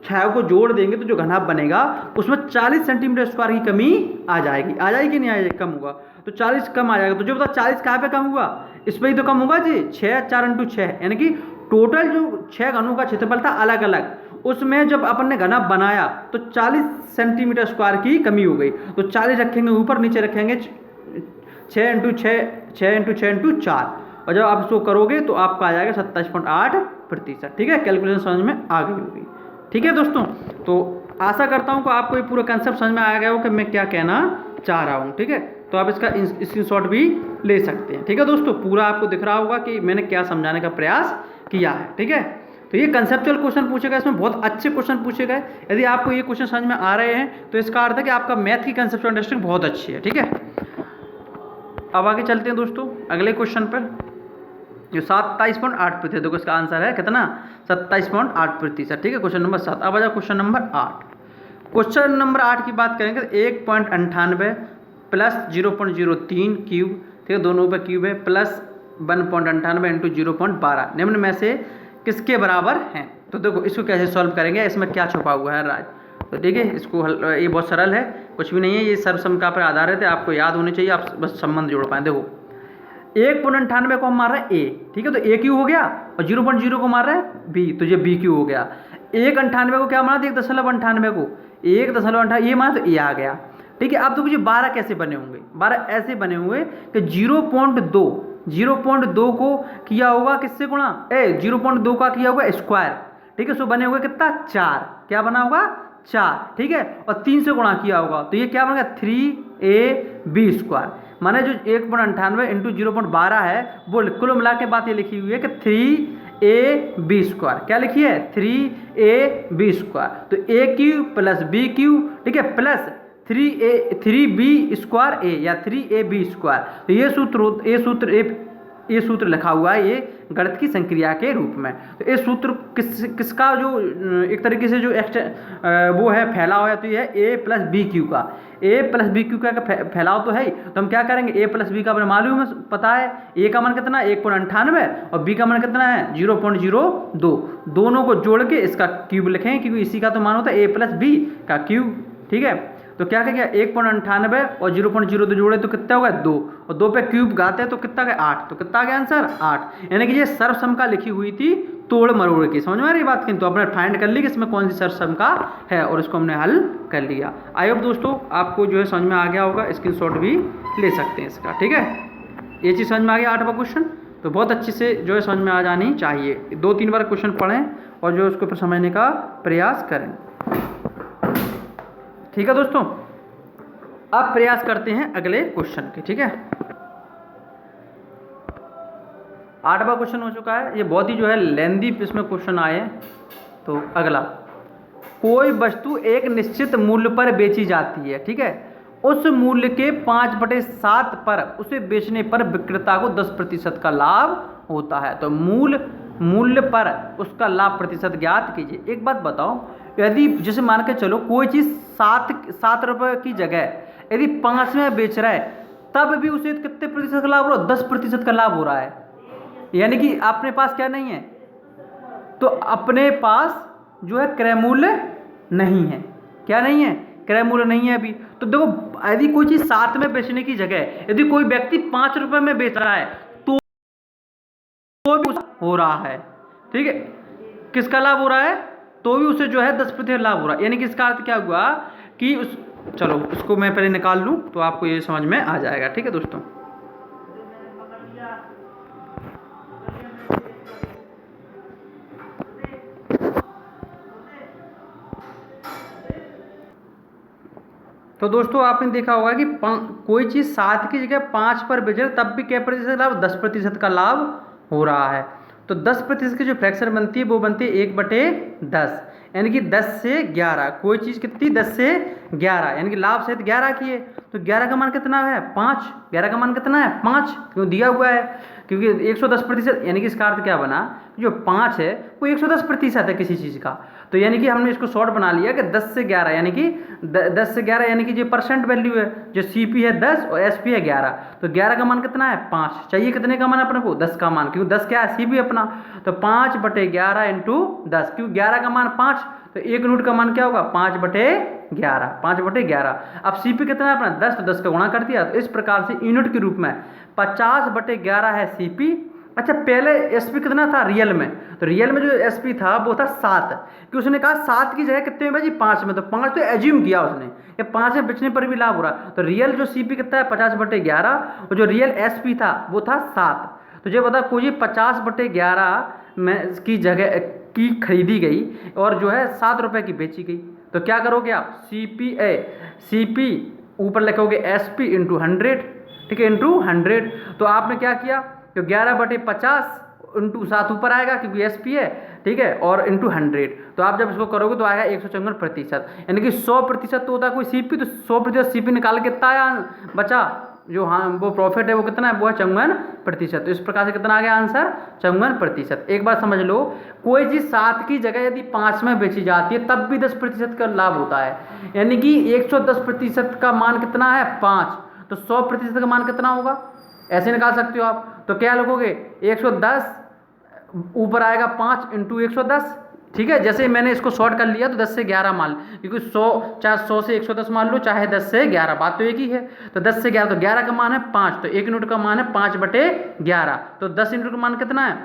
छाया को जोड़ देंगे तो जो घनाभ बनेगा उसमें 40 सेंटीमीटर स्क्वायर की कमी आ जाएगी कि नहीं आ जाएगी, कम होगा, तो 40 कम आ जाएगा। तो जो बता 40 कहाँ पे कम हुआ, इस पर ही तो कम होगा जी, 6 4 इंटू 6, यानी कि टोटल जो 6 घनों का क्षेत्रफल था अलग अलग, उसमें जब अपन ने घना बनाया तो 40 सेंटीमीटर स्क्वायर की कमी हो गई, तो 40 रखेंगे ऊपर, नीचे रखेंगे 6 इंटू 6 इंटू 4, और जब आप इसको करोगे तो आपका आ जाएगा 27.8%। ठीक है, कैलकुलेशन समझ में आ गई होगी। ठीक है दोस्तों, तो आशा करता हूँ कि आपको ये पूरा कंसेप्ट समझ में आ गया हो कि मैं क्या कहना चाह रहा हूँ। ठीक है, तो आप इसका स्क्रीनशॉट भी ले सकते हैं। ठीक है दोस्तों, पूरा आपको दिख रहा होगा कि मैंने क्या समझाने का प्रयास किया है। ठीक है, तो ये कंसेप्चुअल क्वेश्चन पूछे गए, इसमें बहुत अच्छे क्वेश्चन पूछे गए। यदि आपको ये क्वेश्चन समझ में आ रहे हैं तो इसका अर्थ है कि आपका मैथ की कंसेप्चुअल अंडरस्टैंडिंग बहुत अच्छी है। ठीक है, अब आगे चलते हैं दोस्तों अगले क्वेश्चन पर, जो 27.8%। देखो इसका आंसर है कितना, 27.8%। ठीक है, क्वेश्चन नंबर 7। अब आ जाओ क्वेश्चन नंबर 8। क्वेश्चन नंबर 8 की बात करेंगे तो 1.98 प्लस 0.03 क्यूब, ठीक है, दोनों पे क्यूब है, प्लस 1.98 इंटू 0.12 निम्न में से किसके बराबर हैं। तो देखो इसको कैसे सॉल्व करेंगे, इसमें क्या छुपा हुआ है राज। तो देखिए इसको ये बहुत सरल है, कुछ भी नहीं है, ये सर्वसमता पर आधारित है, आपको याद होनी चाहिए, आप बस संबंध जोड़ पाएँ। देखो 1.98 को हम मार रहे हैं ए, ठीक है, तो ए क्यू हो गया, और 0.0 को मार रहे हैं बी, तो ये बी क्यू हो गया। 1.98 को क्या माना था, 1.98 को 1.98 ये माना, तो ए आ गया। ठीक है, अब तो मुझे 12 कैसे बने होंगे, 12 ऐसे बने हुए कि 0.2 को किया होगा किससे गुणा, 0.2 का किया होगा स्क्वायर। ठीक है, सो बने हुए कितना, 4, क्या बना होगा 4। ठीक है, और 3 से गुणा किया होगा, तो ये क्या बनेगा 3ab स्क्वायर, माने जो 1.98 इंटू 0.12 है वो कुल मिला के बात ये लिखी हुई है कि 3ab स्क्वायर, क्या लिखी है 3ab स्क्वायर, तो a cube plus b cube, ठीक है, प्लस 3b स्क्वायर a या 3ab स्क्वायर। तो ये सूत्र लिखा हुआ है, ये गणित की संक्रिया के रूप में। तो ये सूत्र किसका जो एक तरीके से जो वो है फैलाव है, तो ये है a प्लस बी क्यू का, a प्लस बी क्यू का फैलाव तो है ही। तो हम क्या करेंगे, a प्लस बी का अपने मालूम है, पता है a का मान कितना 1.98 और b का मान कितना है 0.02, दोनों को जोड़ के इसका क्यूब लिखेंगे, क्योंकि इसी का तो मान होता है a प्लस बी का क्यूब। ठीक है, तो क्या कहेंगे 1.98 और 0.02 जोड़े तो कितना होगा 2, और 2 पे क्यूब गाते हैं तो कितना गया 8, तो कितना गया आंसर 8। यानी कि ये सर्वसमता लिखी हुई थी तोड़ मरोड़ की, समझ में आ रही बात की। तो आपने फाइंड कर ली कि इसमें कौन सी सर्वसमता है, और इसको हमने हल कर लिया। आई होप दोस्तों आपको जो है समझ में आ गया होगा, स्क्रीनशॉट भी ले सकते हैं इसका। ठीक है, ये चीज़ समझ में आ गया 8वां क्वेश्चन, तो बहुत अच्छे से जो है समझ में आ जानी चाहिए। 2-3 बार क्वेश्चन पढ़ें और जो उसको समझने का प्रयास करें। ठीक है दोस्तों, अब प्रयास करते हैं अगले क्वेश्चन के। ठीक है, 8वां क्वेश्चन हो चुका है, ये बहुत ही जो है लेंदी इसमें क्वेश्चन आए हैं। तो अगला, कोई वस्तु एक निश्चित मूल्य पर बेची जाती है, ठीक है, उस मूल्य के 5/7 पर उसे बेचने पर विक्रेता को 10% का लाभ होता है। तो मूल्य पर उसका लाभ प्रतिशत ज्ञात कीजिए। एक बात बताओ, यदि जैसे मान के चलो कोई चीज़ 7 रुपये की जगह यदि 5 में बेच रहा है, तब भी उसे कितने प्रतिशत का लाभ हो रहा है, 10% का लाभ हो रहा है। यानी कि अपने पास क्या नहीं है, तो अपने पास जो है क्रय मूल्य नहीं है, क्या नहीं है, क्रय मूल्य नहीं है अभी। तो देखो यदि कोई चीज 7 में बेचने की जगह यदि कोई व्यक्ति 5 रुपए में बेच रहा है तो भी हो रहा है, ठीक है, किसका लाभ हो रहा है, तो भी उसे जो है 10% लाभ हो रहा है। यानी कि इसका अर्थ क्या हुआ कि उस, चलो इसको मैं पहले निकाल लूं तो आपको ये समझ में आ जाएगा, ठीक है दोस्तों। तो दोस्तों आपने देखा होगा कि कोई चीज 7 की जगह 5 पर बेच रहे तब भी क्या प्रतिशत लाभ, 10% का लाभ हो रहा है। तो 10% की जो फ्रैक्शन बनती है वो बनती है 1/10, यानी कि 10 से 11। कोई चीज़ कितनी, 10 से 11, यानी कि लाभ सहित 11 की है। तो 11 का मान कितना है, 5। 11 का मान कितना है, 5, क्यों दिया हुआ है, क्योंकि 110%, यानी कि इसका अर्थ क्या बना, जो 5 है वो 110% है किसी चीज़ का। तो यानी कि हमने इसको शॉर्ट बना लिया कि 10 से 11, यानी कि 10 से 11, यानी कि जो परसेंट वैल्यू है, जो CP है 10 और SP है 11। तो 11 का मान कितना है, 5। चाहिए कितने का मान अपने को, 10 का मान, क्योंकि 10 क्या है, CP अपना। तो 5/11 इंटू 10, क्योंकि 11 का मान 5, तो 1 यूनिट का मान क्या होगा, 5/11। 5/11। अब CP कितना है अपना, 10, तो 10 का गुणा कर दिया। तो इस प्रकार से यूनिट के रूप में 50/11 है CP। अच्छा, पहले SP कितना था रियल में, तो रियल में जो SP था वो था 7, कि उसने कहा 7 की जगह कितने में भाई, 5 में। तो 5 तो एज्यूम किया उसने, ये 5 में बेचने पर भी लाभ हो रहा। तो रियल जो CP कितना है 50/11, और जो रियल SP था वो था 7। तो जो बता, कोई 50/11 में की जगह की खरीदी गई और जो है 7 रुपये की बेची गई, तो क्या करोगे आप, CP ऊपर लिखोगे SP इंटू 100, ठीक है, इंटू 100। तो आपने क्या किया, तो 11/50 इंटू 7 ऊपर आएगा क्योंकि SP है, ठीक है, और इंटू 100। तो आप जब इसको करोगे तो आएगा 154%, यानी कि 100% तो होता है कोई CP, तो 100% CP निकाल के कितना आया बचा, जो हाँ वो प्रॉफिट है वो कितना है, वो है 54%। तो इस प्रकार से कितना आ गया आंसर, 54%। एक बार समझ लो, कोई चीज़ 7 की जगह यदि 5 में बेची जाती है तब भी 10% का लाभ होता है, यानी कि 110% का मान कितना है, 5। तो 100% का मान कितना होगा, ऐसे निकाल सकते हो आप। तो क्या लिखोगे, 110 ऊपर आएगा 5 इंटू 110, ठीक है। जैसे मैंने इसको शॉर्ट कर लिया तो 10 से 11 मान, क्योंकि 100 चाहे 100 से 110 मान लो, चाहे 10 से 11, बात तो एक ही है। तो 10 से 11, तो 11 का मान है 5, तो 1 यूनिट का मान है 5/11। तो 10 यूनिट का मान कितना है,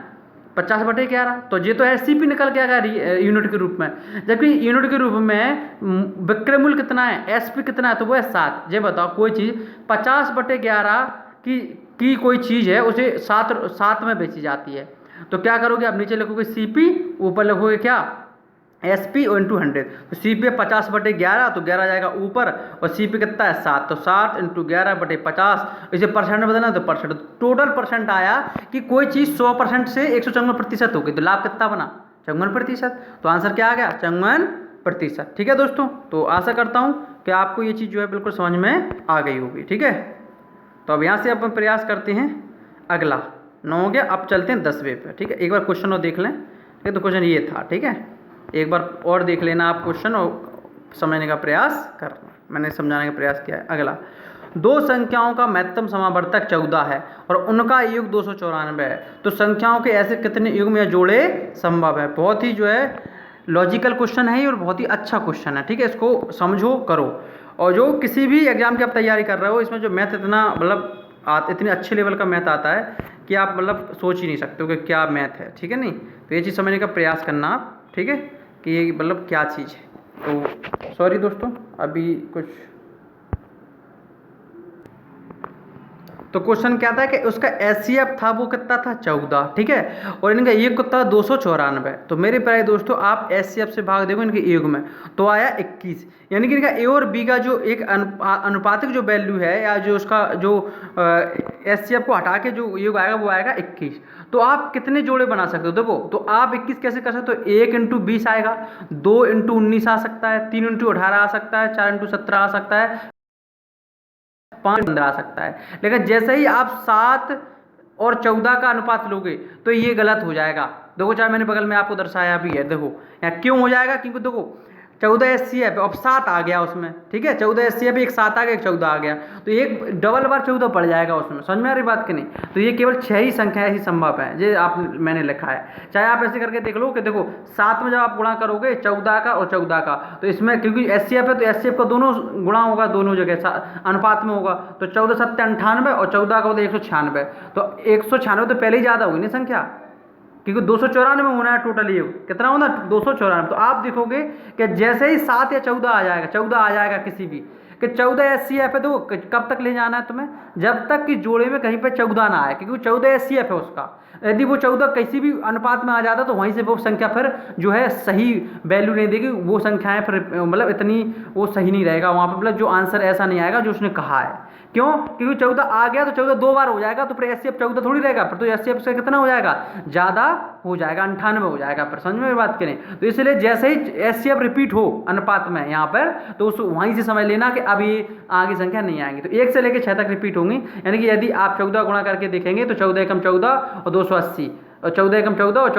50/11। तो ये तो है CP निकल के आएगा यूनिट के रूप में, जबकि यूनिट के रूप में विक्रय मूल्य कितना है, SP कितना है, तो वो है 7। ये बताओ, कोई चीज़ 50/11 की कोई चीज़ है, उसे 7 में बेची जाती है, तो क्या करोगे आप, नीचे लिखोगे CP, ऊपर लिखोगे क्या, SP और इंटू 100। तो CP है 50/11, तो 11 जाएगा ऊपर, और CP कितना है 7, तो 7 इंटू 11/50, इसे परसेंट में बदलना तो परसेंट। टोटल परसेंट आया कि कोई चीज़ 100% से 154% हो गई, तो लाभ कितना बना, 54%। तो आंसर क्या आ गया, 54%, ठीक है दोस्तों। तो आशा करता हूँ कि आपको ये चीज़ जो है बिल्कुल समझ में आ गई होगी, ठीक है। तो अब यहाँ से अपन प्रयास करते हैं, अगला 9 हो गया, अब चलते हैं 10वें पे, ठीक है। एक बार क्वेश्चन और देख लें, ठीक है। तो क्वेश्चन ये था, ठीक है, एक बार और देख लेना आप क्वेश्चन और समझने का प्रयास करना, मैंने समझाने का प्रयास किया है। अगला, 2 संख्याओं का महत्तम समावर्तक 14 है और उनका योग 294 है, तो संख्याओं के ऐसे कितने युग्म या जोड़े संभव है। बहुत ही जो है लॉजिकल क्वेश्चन है और बहुत ही अच्छा क्वेश्चन है, ठीक है। इसको समझो, करो, और जो किसी भी एग्जाम की आप तैयारी कर रहे हो, इसमें जो मैथ इतना मतलब इतने अच्छे लेवल का मैथ आता है कि आप मतलब सोच ही नहीं सकते हो कि क्या मैथ है, ठीक है। नहीं, तो ये चीज़ समझने का प्रयास करना आप, ठीक है, कि ये मतलब क्या चीज़ है। तो सॉरी दोस्तों, अभी कुछ, तो क्वेश्चन क्या था कि उसका SCF था वो कितना था, 14, ठीक है, और इनका योग कितना 294। तो मेरे प्यारे दोस्तों, आप SCF से भाग देखो इनके योग में, तो आया 21, यानी कि इनका A और B का जो एक अनुपातिक जो वैल्यू है, या जो उसका जो SCF को हटा के जो योग आएगा वो आएगा 21। तो आप कितने जोड़े बना सकते हो, देखो, तो आप 21 कैसे कर सकते हो, 1 इंटू 20 आएगा, 2 इंटू 19 आ सकता है, 3 इंटू 18 आ सकता है, 4 इंटू 17 आ सकता है, 5 15 आ सकता है। लेकिन जैसे ही आप 7 और 14 का अनुपात लोगे तो ये गलत हो जाएगा। देखो, चाहे मैंने बगल में आपको दर्शाया भी है, देखो यहाँ क्यों हो जाएगा, क्योंकि देखो 14 SCF है, अब 7 आ गया उसमें, ठीक है, 14 SCF एक 7 आ गया, एक 14 आ गया, तो एक डबल बार 14 पड़ जाएगा उसमें। समझ में आ रही बात कि नहीं? तो ये केवल 6 ही संख्या ऐसी संभव है जो आप मैंने लिखा है। चाहे आप ऐसे करके देख लो कि देखो 7 में जब आप गुणा करोगे 14 का और 14 का, तो इसमें क्योंकि SCF है तो SCF का दोनों गुणा होगा, दोनों जगह अनुपात में होगा, तो 14 7 98 और 14 का होता है 196, तो 196 तो पहले ही ज़्यादा होगी ना संख्या, क्योंकि 294 होना है टोटल, ये कितना होना 294। तो आप देखोगे कि जैसे ही 7 या 14 आ जाएगा, 14 आ जाएगा किसी भी कि 14 SCF है, तो कब तक ले जाना है तुम्हें, जब तक कि जोड़े में कहीं पे 14 ना आए, क्योंकि 14 SCF है उसका। यदि वो 14 किसी भी अनुपात में आ जाता तो वहीं से वो संख्या फिर जो है सही वैल्यू नहीं देगी, वो संख्याएं फिर मतलब इतनी वो सही नहीं रहेगा वहाँ पर, मतलब जो आंसर ऐसा नहीं आएगा जो उसने कहा है। क्यों? क्योंकि 14 आ गया तो 14 2 बार हो जाएगा, तो फिर SCF 14 थोड़ी रहेगा, फिर तो SCF से कितना हो जाएगा, ज़्यादा हो जाएगा, 98 हो जाएगा। फिर समझ में बात करें तो इसलिए जैसे ही SCF रिपीट हो अनुपात में यहाँ पर, तो उस वहीं से समझ लेना कि अब ये आगे संख्या नहीं आएंगी। तो 1 से लेकर 6 तक रिपीट होंगी, यानी कि यदि आप 14 गुणा करके देखेंगे तो 14 एकम 14 और 280, और 14 एकम 14 और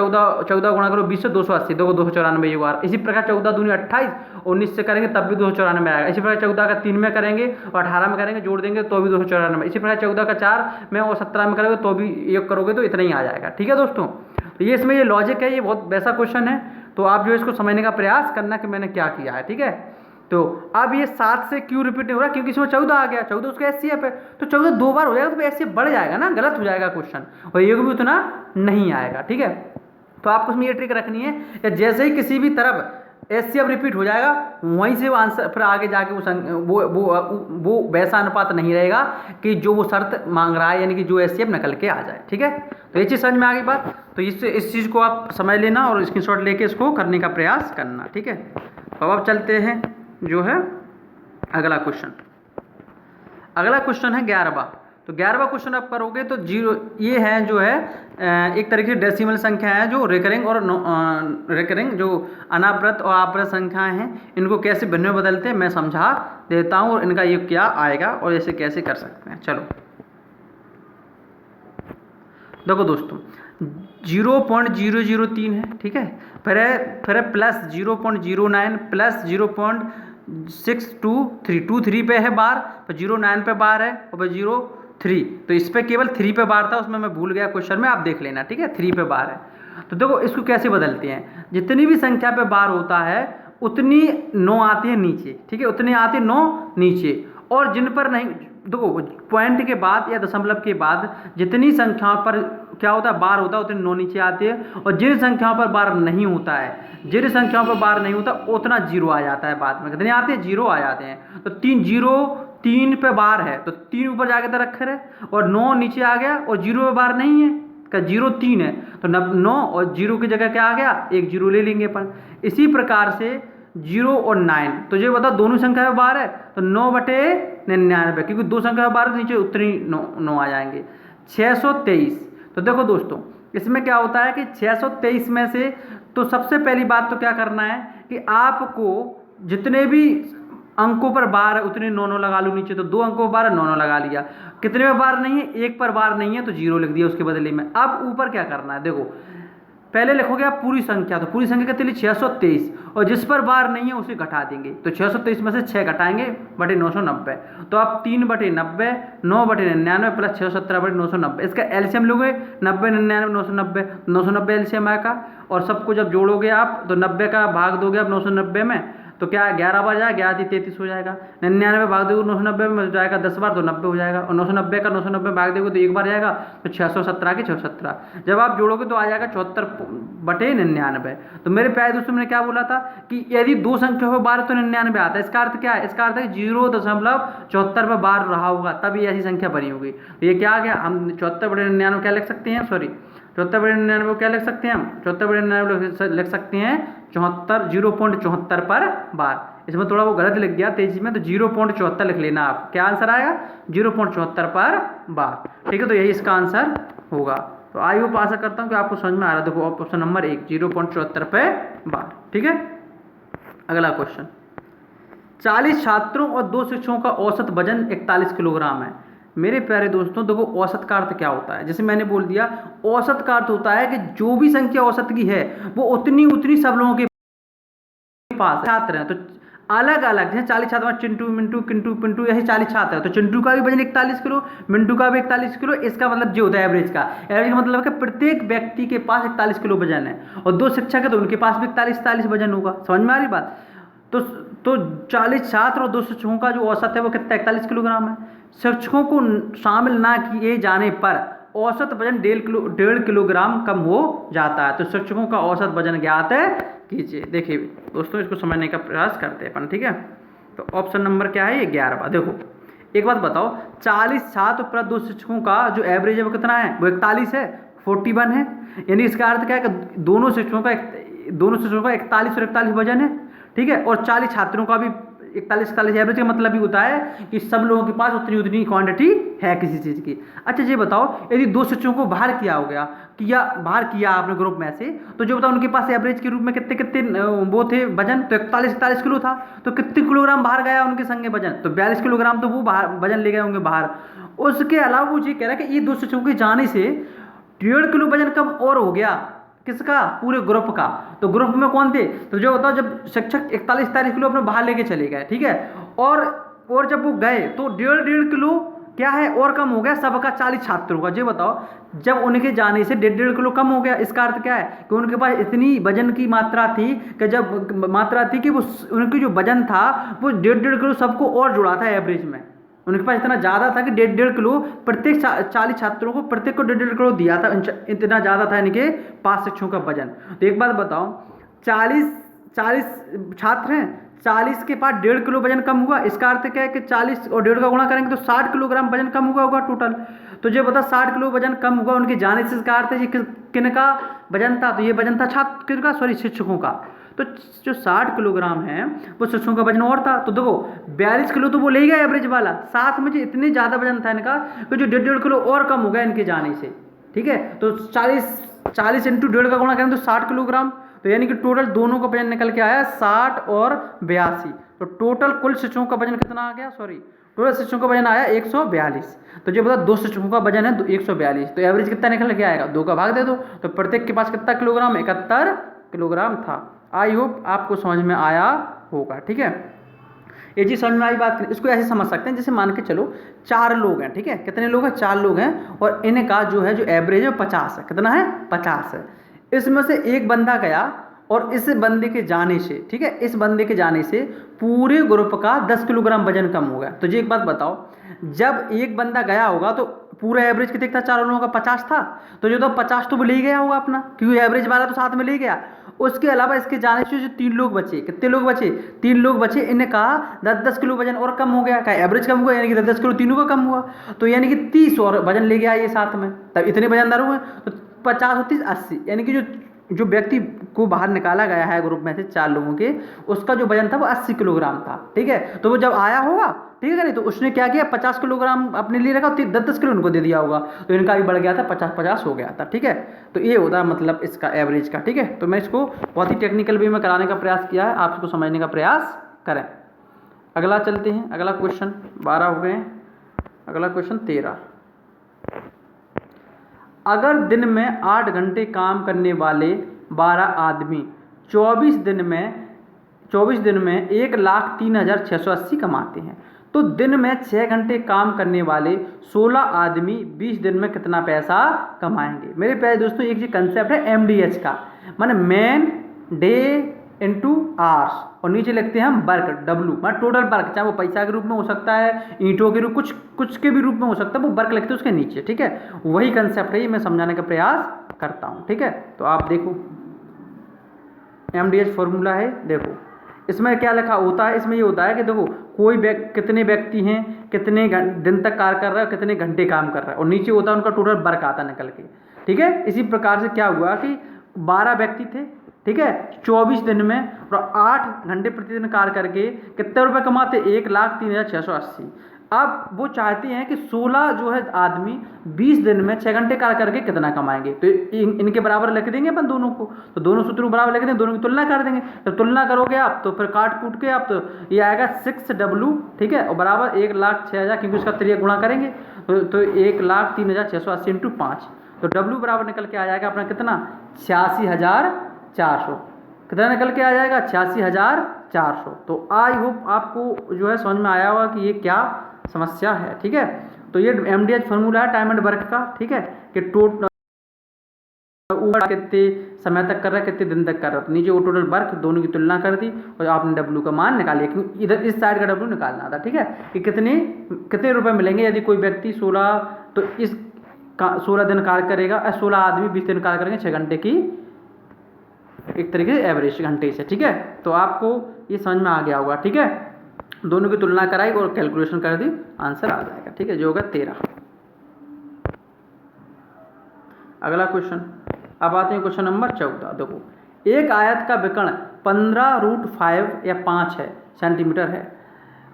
14 गुणा करो 20 से 280, 294 बार। इसी प्रकार 14 दूनी 28, 19 से करेंगे तब भी 294 आएगा। इसी प्रकार 14 का 3 में करेंगे और 18 में करेंगे, जोड़ देंगे तो भी 294। इसी प्रकार 14 का 4 में और 17 में करोगे तो भी योग करोगे तो इतना ही आ जाएगा। ठीक है दोस्तों, तो ये इसमें ये लॉजिक है, ये बहुत वैसा क्वेश्चन है, तो आप जो इसको समझने का प्रयास करना कि मैंने क्या किया है। ठीक है, तो अब ये 7 से क्यों रिपीट नहीं हो रहा, क्योंकि इसमें 14 आ गया, 14 उसका SCF है, तो 14 2 बार हो जाएगा तो SCF बढ़ जाएगा ना, गलत हो जाएगा क्वेश्चन, और योग भी उतना नहीं आएगा। ठीक है, तो आपको इसमें ये ट्रिक रखनी है कि जैसे ही किसी भी तरफ SCF रिपीट हो जाएगा वहीं से वो आंसर फिर आगे जाके वो वैसा अनुपात नहीं रहेगा कि जो वो शर्त मांग रहा है, यानी कि जो SCF निकल के आ जाए। ठीक है, तो ये चीज़ समझ में आ गई बात, तो इस चीज़ को आप समझ लेना और स्क्रीनशॉट लेके इसको करने का प्रयास करना। ठीक है, तो अब चलते हैं जो है अगला क्वेश्चन। अगला क्वेश्चन है 11वां। तो 11वां क्वेश्चन आप करोगे तो 0 ये है जो है एक तरीके से डेसिमल संख्या है जो रिकरिंग और रिकरिंग जो अनावृत और आवृत संख्याएं हैं, इनको कैसे भिन्न में बदलते हैं मैं समझा देता हूँ और इनका ये क्या आएगा और इसे कैसे कर सकते हैं। चलो देखो दोस्तों 0.003 है, ठीक है, फिर है प्लस 0.09 प्लस 0.623, 23 पे है बार, फिर 09 पे बार है और फिर 03, तो इस पे केवल 3 पे बार था, उसमें मैं भूल गया क्वेश्चन में, आप देख लेना। ठीक है, 3 पे बार है। तो देखो इसको कैसे बदलते हैं, जितनी भी संख्या पे बार होता है उतनी 9 आती है नीचे, ठीक है, उतनी आती है 9 नीचे, और जिन पर नहीं, देखो पॉइंट के बाद या दशमलव के बाद जितनी संख्याओं पर क्या होता है बार होता है उतनी 9 नीचे आती है, और जिन संख्याओं पर बार नहीं होता है, जिन संख्याओं पर बार नहीं होता उतना 0 आ जाता है बाद में। कितने आते हैं, 0 आ जाते हैं। तो 3 पे बार है तो 3 ऊपर जाके तो रखे रहे, और 9 नीचे आ गया और 0 पे बार नहीं है, का 0 3 है, तो 9 और 0 की जगह क्या आ गया, एक 0 ले लेंगे अपन। इसी प्रकार से 0 और 9, तो ये बता दोनों संख्या में बार है तो 9/99, क्योंकि दो संख्या में बार नीचे उतनी 9 आ जाएंगे। 623, तो देखो दोस्तों इसमें क्या होता है कि 623 में से तो सबसे पहली बात तो क्या करना है कि आपको जितने भी अंकों पर बार है उतने 9 लगा लो नीचे, तो 2 अंकों पर बार है 9 लगा लिया। कितने में बार नहीं है, एक पर बार नहीं है तो 0 लिख दिया उसके बदले में। अब ऊपर क्या करना है, देखो पहले लिखोगे आप पूरी संख्या, तो पूरी संख्या कितनी 623, और जिस पर बार नहीं है उसे घटा देंगे, तो 623 में से 6 घटाएंगे बटे 990, तो आप 3/90 9/99 प्लस 617/990, इसका एलसीएम लोगे 90 99 990, 990 एलसीएम आएगा, और सबको जब जोड़ोगे आप तो 90 का भाग दोगे आप 990 में, तो क्या 11 बार जाएगा, 11 33 हो जाएगा। 99 भाग दोगे 990 में जाएगा 10 बार तो 90 हो जाएगा, और 990 का 990 भाग दोगे तो एक बार जाएगा, तो 617 के 617, जब आप जोड़ोगे तो आ जाएगा 74/99। तो मेरे प्यारे दोस्तों मैंने क्या बोला था कि यदि दो संख्या हो बार तो 99 आता है, इसका अर्थ क्या है, इसका अर्थ है 0.74 पर बार रहा होगा तब ये ऐसी संख्या बनी होगी। तो ये क्या आ गया, हम 74/99 क्या लिख सकते हैं, सॉरी 74/99 क्या लिख सकते हैं, हम 74/99 लिख सकते हैं 0.74 पर बार। इसमें थोड़ा वो गलत लिख गया तेजी में, तो 0.74 लिख लेना आप, क्या आंसर आएगा 0.74 पर बार। ठीक है, तो यही इसका आंसर होगा। तो आई होप आशा करता हूँ कि आपको समझ में आ रहा है। देखो ऑप्शन नंबर 1 0.74 पे बार। ठीक है, अगला क्वेश्चन, 40 छात्रों और 2 शिक्षकों का औसत वजन 41 किलोग्राम है। मेरे प्यारे दोस्तों देखो औसत का अर्थ क्या होता है, जैसे मैंने बोल दिया औसत का अर्थ होता है कि जो भी संख्या औसत की है वो उतनी सब लोगों के पास छात्र हैं, तो अलग अलग जैसे 40 छात्र, चिंटू मिंटू किंटू पिंटू, यही 40 छात्र हैं, तो चिंटू का भी वजन 41 किलो, मिंटू का भी 41 किलो। इसका मतलब जो होता है एवरेज का मतलब है प्रत्येक व्यक्ति के पास 41 किलो वजन है, और 2 शिक्षक है तो उनके पास भी 41 वजन होगा। समझ में आ रही बात? तो 40 छात्र और 2 शिक्षकों का जो औसत है वो कितना 41 किलोग्राम है। शिक्षकों को शामिल ना किए जाने पर औसत वजन 1.5 किलोग्राम कम हो जाता है। तो शिक्षकों का औसत वजन ज्ञात है कीजिए। देखिए दोस्तों, इसको समझने का प्रयास करते हैं अपन, ठीक है। तो ऑप्शन नंबर क्या है? ये 11वां। देखो एक बात बताओ, 40 छात्र पर 2 शिक्षकों का जो एवरेज है वो कितना है? वो 41 है, 41 है। यानी इसका अर्थ क्या है कि दोनों शिक्षकों का 41 और 41 वजन है, ठीक है। और 40 छात्रों का भी 41 एवरेज का मतलब भी होता है कि सब लोगों के पास उतनी क्वांटिटी है किसी चीज़ की। अच्छा ये बताओ, यदि 2 शिक्षकों को बाहर किया आपने ग्रुप में से, तो जो बताओ उनके पास एवरेज के रूप में कितने वो थे वजन? तो 41 किलो था, तो कितने किलोग्राम बाहर गया उनके संगे वजन? तो 42 किलोग्राम तो वो बाहर वजन ले गए होंगे बाहर। उसके अलावा वो ये कह रहा है कि ये 2 शिक्षकों के जाने से 1.5 किलो वजन कम और हो गया। किसका? पूरे ग्रुप का। तो ग्रुप में कौन थे? तो जो बताओ, जब शिक्षक 41 किलो अपने बाहर लेके चले गए, ठीक है, और जब वो गए तो 1.5 किलो क्या है और कम हो गया सबका, 40 छात्रों का। ये बताओ, जब उनके जाने से 1.5 किलो कम हो गया, इसका अर्थ क्या है कि उनके पास इतनी वजन की मात्रा थी कि वो उनकी जो वजन था वो 1.5 किलो सबको और जुड़ा था एवरेज में। उनके पास इतना ज़्यादा था कि 1.5 किलो प्रत्येक 40 छात्रों को प्रत्येक को 1.5 किलो दिया था। इतना ज़्यादा था इनके 5 शिक्षकों का वजन। तो एक बात बताओ, 40 छात्र हैं, 40 के पास 1.5 किलो वजन कम हुआ। इसका अर्थ क्या है कि 40 और 1.5 का गुणा करेंगे तो 60 किलोग्राम वजन कम हुआ होगा टोटल। तो ये बता 60 किलो वजन कम हुआ उनके जाने से। इसका अर्थ है ये किनका वजन था? तो ये वजन था शिक्षकों का। तो जो 60 किलोग्राम है वो शिक्षकों का वजन और था। तो देखो 42 किलो तो वो ले गया एवरेज वाला, साथ में जो इतने ज़्यादा वजन था इनका कि जो 1.5 किलो और कम हो गया इनके जाने से, ठीक है। तो 40 इंटू 1.5 का गुणा करें तो 60 किलोग्राम। तो यानी कि टोटल दोनों का वजन निकल के आया 60 और 82। तो टोटल कुल शिक्षकों का वजन कितना आ गया? टोटल शिक्षकों का वजन आया 142। तो जो बता 2 शिक्षकों का वजन है 142, तो एवरेज कितना निकल के आएगा? 2 का भाग दे दो, तो प्रत्येक के पास कितना किलोग्राम? 71 किलोग्राम था। आई होप आपको समझ में आया होगा, ठीक है। ये चीज़ समझ में आई बात? इसको ऐसे समझ सकते हैं, जैसे मान के चलो 4 लोग हैं, ठीक है। कितने लोग हैं? 4 लोग हैं, और इनका जो एवरेज है 50 है। कितना है? 50 है। इसमें से एक बंदा गया और इस बंदे के जाने से, ठीक है, इस बंदे के जाने से पूरे ग्रुप का 10 किलोग्राम वजन कम हो गया। तो जी एक बात बताओ, जब एक बंदा गया होगा तो पूरा एवरेज कितने था? 4 लोगों का 50 था। तो जो 50 तो वो ले गया होगा अपना, क्योंकि एवरेज वाला तो साथ में ले गया। उसके अलावा इसके जाने से जो 3 लोग बचे, कितने लोग बचे? 3 लोग बचे। इनका 10-10 किलो वजन और कम हो गया। का एवरेज कम हुआ, यानी कि 10-10 किलो तीनों का कम हुआ। तो यानी कि 30 और वजन ले गया ये साथ में, तब इतने वजनदार हुए। तो 50 और 30 80, यानी कि जो व्यक्ति को बाहर निकाला गया है ग्रुप में से 4 लोगों के, उसका जो वजन था वो 80 किलोग्राम था, ठीक है। तो वो जब आया होगा, ठीक है, नहीं तो उसने क्या किया, 50 किलोग्राम अपने लिए रखा, 10-10 किलो उनको दे दिया होगा, तो इनका भी बढ़ गया था, 50-50 हो गया था, ठीक है। तो ये होता है मतलब इसका एवरेज का, ठीक है। तो मैं इसको बहुत ही टेक्निकल वे में कराने का प्रयास किया है, आप इसको समझने का प्रयास करें। अगला चलते हैं, अगला क्वेश्चन 12 हो गए, अगला क्वेश्चन 13। अगर दिन में 8 घंटे काम करने वाले 12 आदमी 24 दिन में 1,03,680 कमाते हैं, तो दिन में 6 घंटे काम करने वाले 16 आदमी 20 दिन में कितना पैसा कमाएंगे। मेरे प्यारे दोस्तों, एक जो कंसेप्ट है MDH का, माने मैन डे इंटू आवर्स, और नीचे लिखते हैं हम वर्क W, मतलब टोटल वर्क, चाहे वो पैसा के रूप में हो सकता है, ईंटों के रूप, कुछ के भी रूप में हो सकता है, वो वर्क लिखते हैं उसके नीचे, ठीक है। वही कंसेप्ट है, ये मैं समझाने का प्रयास करता हूँ, ठीक है। तो आप देखो MDH फॉर्मूला है, देखो इसमें क्या लिखा होता है, इसमें ये होता है कि देखो कितने व्यक्ति हैं, कितने दिन तक कार्य कर रहा है, कितने घंटे काम कर रहा है, और नीचे होता है उनका टोटल वर्क आता निकल के, ठीक है। इसी प्रकार से क्या हुआ कि 12 व्यक्ति थे, ठीक है, 24 दिन में, और 8 घंटे प्रतिदिन कार्य करके कितने रुपए कमाते? 1,03,680। अब वो चाहते हैं कि 16 जो है आदमी 20 दिन में 6 घंटे कार्य करके कितना कमाएंगे। तो इनके बराबर लिख देंगे अपन दोनों को, तो दोनों सूत्रों बराबर लिख देंगे, दोनों की तुलना कर देंगे। तो तुलना करोगे आप तो फिर काट कूट के आप तो ये आएगा 6W, ठीक है, और बराबर 1,06,000, क्योंकि उसका 3 गुणा करेंगे तो 1,03,680 × 5, तो W बराबर निकल के आ जाएगा अपना कितना? 86,400, कितना निकल के आ जाएगा 86,400। तो आई होप आपको जो है समझ में आया होगा कि ये क्या समस्या है। ठीक है, तो ये MDH फार्मूला है टाइम एंड वर्क का। ठीक है, कि ऊपर कितने समय तक कर रहा है, कितने दिन तक कर रहा है, तो नीचे वो टोटल वर्क दोनों की तुलना कर दी और आपने W का मान निकाल लिया, क्योंकि इधर इस साइड का W निकालना था। ठीक है, कि कितने रुपए मिलेंगे यदि कोई व्यक्ति 16 तो इस 16 दिन कार्य करेगा, 16 आदमी 20 दिन कार्य करेंगे 6 घंटे की एक तरीके से एवरेज घंटे से। ठीक है, तो आपको ये समझ में आ गया होगा। ठीक है, दोनों की तुलना कराई और कैलकुलेशन कर दी, आंसर आ जाएगा। ठीक है, जो होगा 13। अगला क्वेश्चन, अब आते हैं क्वेश्चन नंबर 14। देखो, एक आयत का विकर्ण 15√5 या 5 है सेंटीमीटर है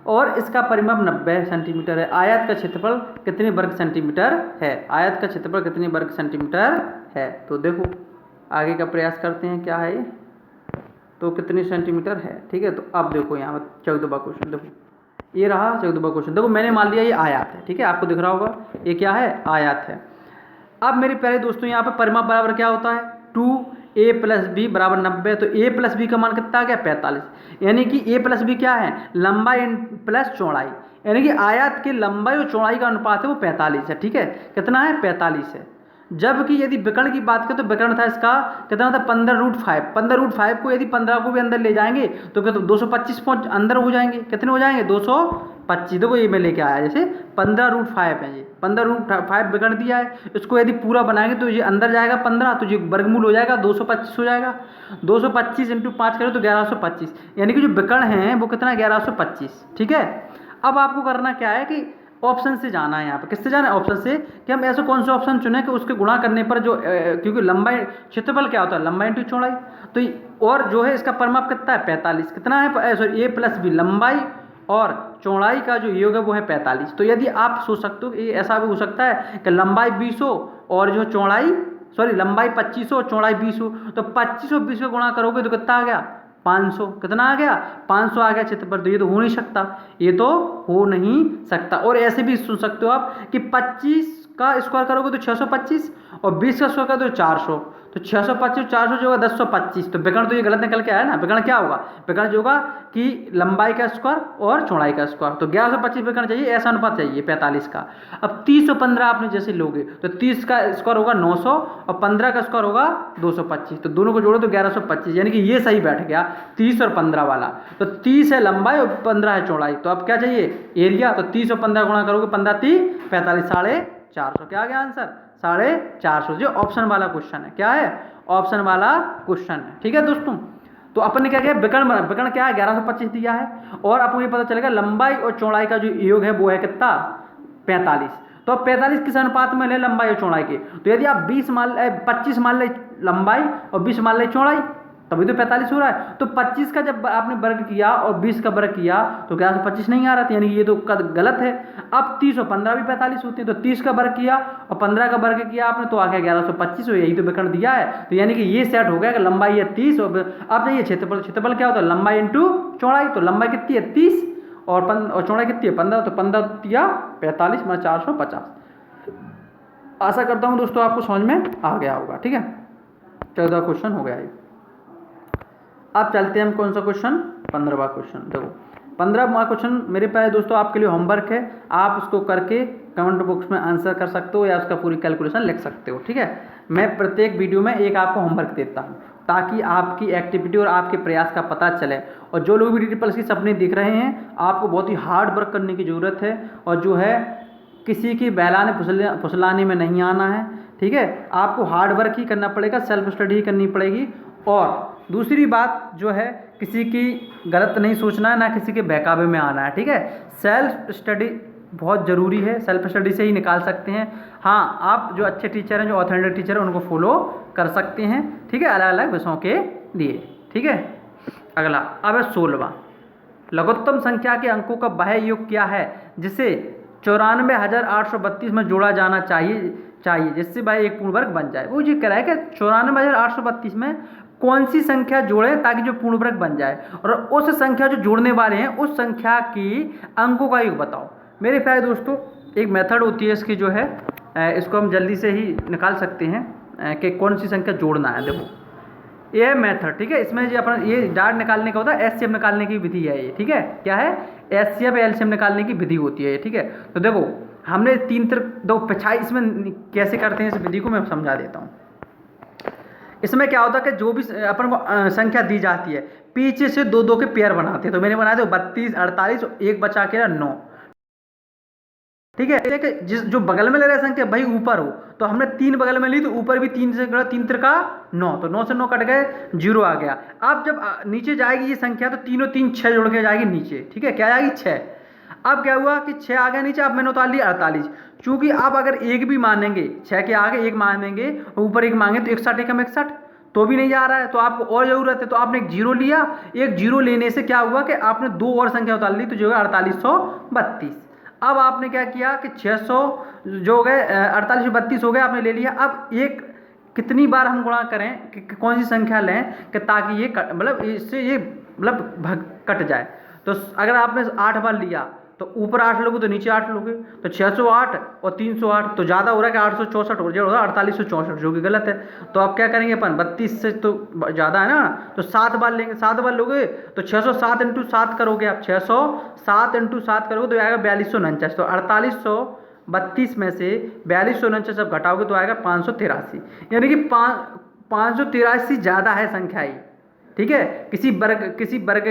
और इसका परिमाप 90 सेंटीमीटर है। आयत का क्षेत्रफल कितने वर्ग सेंटीमीटर है? आयत का क्षेत्रफल कितने वर्ग सेंटीमीटर है? तो देखो आगे का प्रयास करते हैं, क्या है ये, तो कितने सेंटीमीटर है। ठीक है, तो अब देखो यहाँ पर 14वां क्वेश्चन, देखो ये रहा 14वां क्वेश्चन। देखो मैंने मान लिया ये आयत है। ठीक है, आपको दिख रहा होगा ये क्या है, आयत है। अब मेरे प्यारे दोस्तों यहाँ पे परिमाप बराबर क्या होता है, 2a + b = 90। तो a + b का मान कितना आ गया, 45। यानी कि a + b क्या है, लंबाई प्लस चौड़ाई, यानी कि आयत की लंबाई और चौड़ाई का अनुपात है वो 45 है। ठीक है, कितना है, 45 है। जबकि यदि विकर्ण की बात करें तो विकर्ण था इसका कितना था, 15√5। 15√5 को यदि 15 को भी अंदर ले जाएंगे तो क्या, तो 225 पहुँच अंदर हो जाएंगे, कितने हो जाएंगे, 225। देखो ये मैं लेके आया, जैसे 15√5 है, ये 15√5 विकर्ण दिया है, इसको यदि पूरा बनाएंगे तो ये अंदर जाएगा 15, तो ये वर्गमूल हो जाएगा 225 हो जाएगा। 225 × 5 करें तो 1125, यानी कि जो विकर्ण है वो कितना, 1125। ठीक है, अब आपको करना क्या है कि ऑप्शन से जाना है। यहाँ पे किससे जाना है, ऑप्शन से, कि हम ऐसे कौन से ऑप्शन चुने कि उसके गुणा करने पर जो क्योंकि लंबाई क्षेत्रफल क्या होता है, लंबाई इंटू चौड़ाई, तो और जो है इसका परिमाप कितना है, 45। कितना है, सॉरी a + b, लंबाई और चौड़ाई का जो योग है वो है 45। तो यदि आप सोच सकते हो कि ऐसा भी हो सकता है कि लंबाई 20 हो और जो चौड़ाई, सॉरी लंबाई 25 हो चौड़ाई 20 हो, तो 25 और 20 को गुणा करोगे तो कितना आ गया, 500। कितना आ गया, 500 आ गया क्षेत्रफल। तो ये तो हो नहीं सकता, ये तो हो नहीं सकता। और ऐसे भी सुन सकते हो आप कि 25 का स्क्वायर करोगे तो 625 और 20 का स्क्वायर करोगे तो 400, तो 625 400 जो होगा 1025। तो विकर्ण तो ये गलत निकल के आया ना। विकर्ण क्या होगा, विकर्ण जो होगा कि लंबाई का स्क्वायर और चौड़ाई का स्क्वायर, तो 1125 विकर्ण चाहिए, ऐसा अनुपात चाहिए 45 का। अब 30 और 15 आपने जैसे लोगे तो 30 का स्क्वायर होगा 900 और 15 का स्क्वायर होगा 225, तो दोनों को जोड़ो तो 1125, यानी कि ये सही बैठ गया 30 और 15 वाला। तो 30 है लंबाई और 15 है चौड़ाई, तो अब क्या चाहिए, एरिया। तो 30 और 15 गुणा करोगे 15 30 45, 450। क्या आ गया आंसर, 450। जो ऑप्शन वाला क्वेश्चन है, क्या है, ऑप्शन वाला क्वेश्चन है। ठीक है दोस्तों, तो अपन ने क्या किया, विकर्ण क्या है, 1125 दिया है, और आपको ये पता चलेगा लंबाई और चौड़ाई का जो योग है वो है कितना, 45। तो अब 45 किस अनुपात में ले, लंबाई और चौड़ाई के। तो यदि आप 25 मान ले लंबाई और 20 मान ले चौड़ाई, तभी तो 45 हो रहा है। तो 25 का जब आपने वर्ग किया और 20 का वर्ग किया तो 1125 नहीं आ रहा था, यानी कि ये तो गलत है। अब 30 और 15 भी 45 होते हैं, तो 30 का वर्ग किया और 15 का वर्ग किया आपने तो आ गया 1125, हो, यही तो विकर्ण दिया है। तो यानी कि ये सेट हो गया कि लंबाई है 30 और अब चाहिए क्षेत्रफल। क्षेत्रफल क्या होता है, लंबाई इंटू चौड़ाई। तो लंबाई कितनी है 30 और चौड़ाई कितनी है 15, तो 15 या 45 मतलब 450। आशा करता हूँ दोस्तों आपको समझ में आ गया होगा। ठीक है, 14वां क्वेश्चन हो गया ये। अब चलते हैं हम कौन सा क्वेश्चन, 15वां क्वेश्चन। देखो 15वां क्वेश्चन मेरे प्यारे दोस्तों आपके लिए होमवर्क है, आप उसको करके कमेंट बॉक्स में आंसर कर सकते हो या उसका पूरी कैलकुलेशन लिख सकते हो। ठीक है, मैं प्रत्येक वीडियो में एक आपको होमवर्क देता हूँ ताकि आपकी एक्टिविटी और आपके प्रयास का पता चले। और जो लोग भी DDPLS के सपने दिख रहे हैं, आपको बहुत ही हार्ड वर्क करने की ज़रूरत है और जो है किसी की बहलाने फुसलाने में नहीं आना है। ठीक है, आपको हार्ड वर्क ही करना पड़ेगा, सेल्फ स्टडी ही करनी पड़ेगी। और दूसरी बात जो है, किसी की गलत नहीं सोचना है, ना किसी के बहकावे में आना है। ठीक है, सेल्फ स्टडी बहुत ज़रूरी है, सेल्फ स्टडी से ही निकाल सकते हैं। हाँ, आप जो अच्छे टीचर हैं, जो ऑथेंटिक टीचर हैं, उनको फॉलो कर सकते हैं। ठीक है, अलग अलग विषयों के लिए। ठीक है, अगला अब है 16वां। लघुत्तम संख्या के अंकों का बाह्य योग क्या है जिसे 94,832 में जोड़ा जाना चाहिए जिससे भाई एक पूर्ण वर्ग बन जाए। वो ये कह रहा है कि 94,832 में कौन सी संख्या जोड़ें ताकि जो पूर्ण वर्ग बन जाए, और उस संख्या जो जोड़ने वाले हैं उस संख्या की अंकों का योग बताओ। मेरे प्यारे दोस्तों, एक मेथड होती है इसकी, जो है इसको हम जल्दी से ही निकाल सकते हैं कि कौन सी संख्या जोड़ना है। देखो ये है मेथड, ठीक है। इसमें जो अपन ये डार्ट निकालने का होता है, एचसीएफ निकालने की विधि है ये, ठीक है। क्या है? एचसीएफ एलसीएम निकालने की विधि होती है ये, ठीक है। तो देखो हमने तीन दो पिछाई इसमें कैसे करते हैं इस विधि को मैं समझा देता हूँ। इसमें क्या होता है कि जो भी अपन को संख्या दी जाती है पीछे से दो दो के पेयर बनाते हैं। तो मैंने बनाया था 32, 48, एक बचा के 9, ठीक है। कि जिस जो बगल में ले रहा है संख्या भाई ऊपर हो, तो हमने 3 बगल में ली तो ऊपर भी 3 से 3 त्रिका 9, तो 9 से 9 कट गए, 0 आ गया। अब जब नीचे जाएगी ये संख्या तो 3 और 3 6 जोड़ के जाएगी नीचे, ठीक है। क्या जाएगी? 6। अब क्या हुआ कि 6 आ गया नीचे, अब मैंने उतार लिया 48। चूंकि आप अगर एक भी मानेंगे, 6 के आगे एक मानेंगे, ऊपर एक मांगे तो 61 एकम 61 तो भी नहीं जा रहा है, तो आपको और जरूरत है, तो आपने एक 0 लिया। एक 0 लेने से क्या हुआ कि आपने 2 और संख्या उतार ली, तो जो है 4832। अब आपने क्या किया कि 600 जो हो गए 4832 हो गए, आपने ले लिया। अब एक कितनी बार हम गुणा करें कि कौन सी संख्या लें कि ताकि ये मतलब इससे ये मतलब कट जाए। तो अगर आपने 8 बार लिया तो ऊपर 8 लोगे तो नीचे 8 लोगे, तो 608 और 308 तो ज़्यादा हो रहा है कि 864 हो जाएगा, 4864 जो कि गलत है। तो आप क्या करेंगे अपन 32 से तो ज़्यादा है ना, तो 7 बार लेंगे। 7 बार लोगे तो 607 इंटू 7 करोगे आप, 607 इंटू 7 करोगे तो आएगा 4249। तो 4832 में से 4249 जब घटाओगे तो आएगा 583, यानी कि 583 ज़्यादा है संख्या ही, ठीक है। किसी वर्ग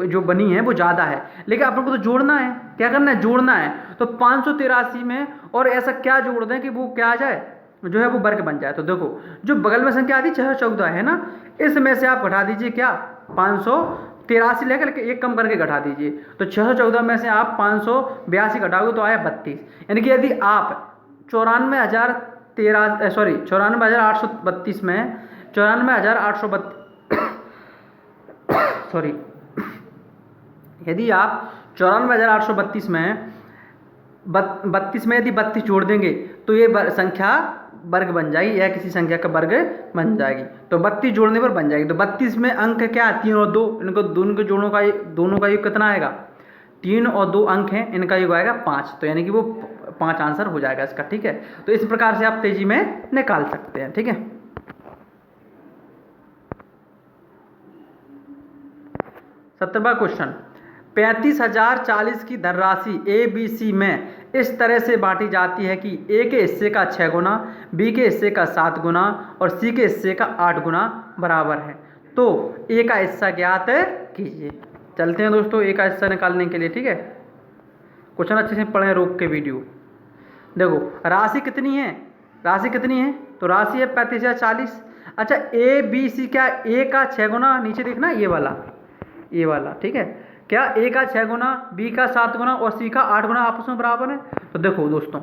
जो बनी है वो ज़्यादा है, लेकिन आप लोग को तो जोड़ना है। क्या करना है? जोड़ना है। तो 583 में और ऐसा क्या जोड़ दें कि वो क्या आ जाए, जो है वो वर्ग बन जाए। तो देखो जो बगल में संख्या आती है 614 है ना, इसमें से आप घटा दीजिए क्या 583 लेकर एक कम करके घटा दीजिए। तो 614 में से आप 582 घटाओगे तो आया 32, यानी कि यदि आप 94,832 में 94,832 सॉरी यदि आप 94,832 में 32 में यदि 32 जोड़ देंगे तो ये संख्या वर्ग बन जाएगी, या किसी संख्या का वर्ग बन जाएगी। तो 32 जोड़ने पर बन जाएगी। तो 32 में अंक क्या है? 3 और 2, इनको दोनों के दोनों का योग कितना आएगा? 3 और 2 अंक हैं, इनका योग आएगा 5, तो यानी कि वो 5 आंसर हो जाएगा इसका, ठीक है। तो इस प्रकार से आप तेजी में निकाल सकते हैं, ठीक है। 17वां क्वेश्चन, 35,040 की धनराशि ABC में इस तरह से बांटी जाती है कि A के हिस्से का 6 गुना, B के हिस्से का 7 गुना और C के हिस्से का 8 गुना बराबर है। तो A का हिस्सा ज्ञात कीजिए। चलते हैं दोस्तों A का हिस्सा निकालने के लिए, ठीक है। क्वेश्चन अच्छे से पढ़ें, रोक के वीडियो। देखो राशि कितनी है? राशि कितनी है? तो राशि है 35,040। अच्छा ABC क्या? A का 6 गुना, नीचे देखना ये वाला, ठीक है। क्या A का 6 गुना, B का 7 गुना और C का 8 गुना आपस में बराबर है। तो देखो दोस्तों,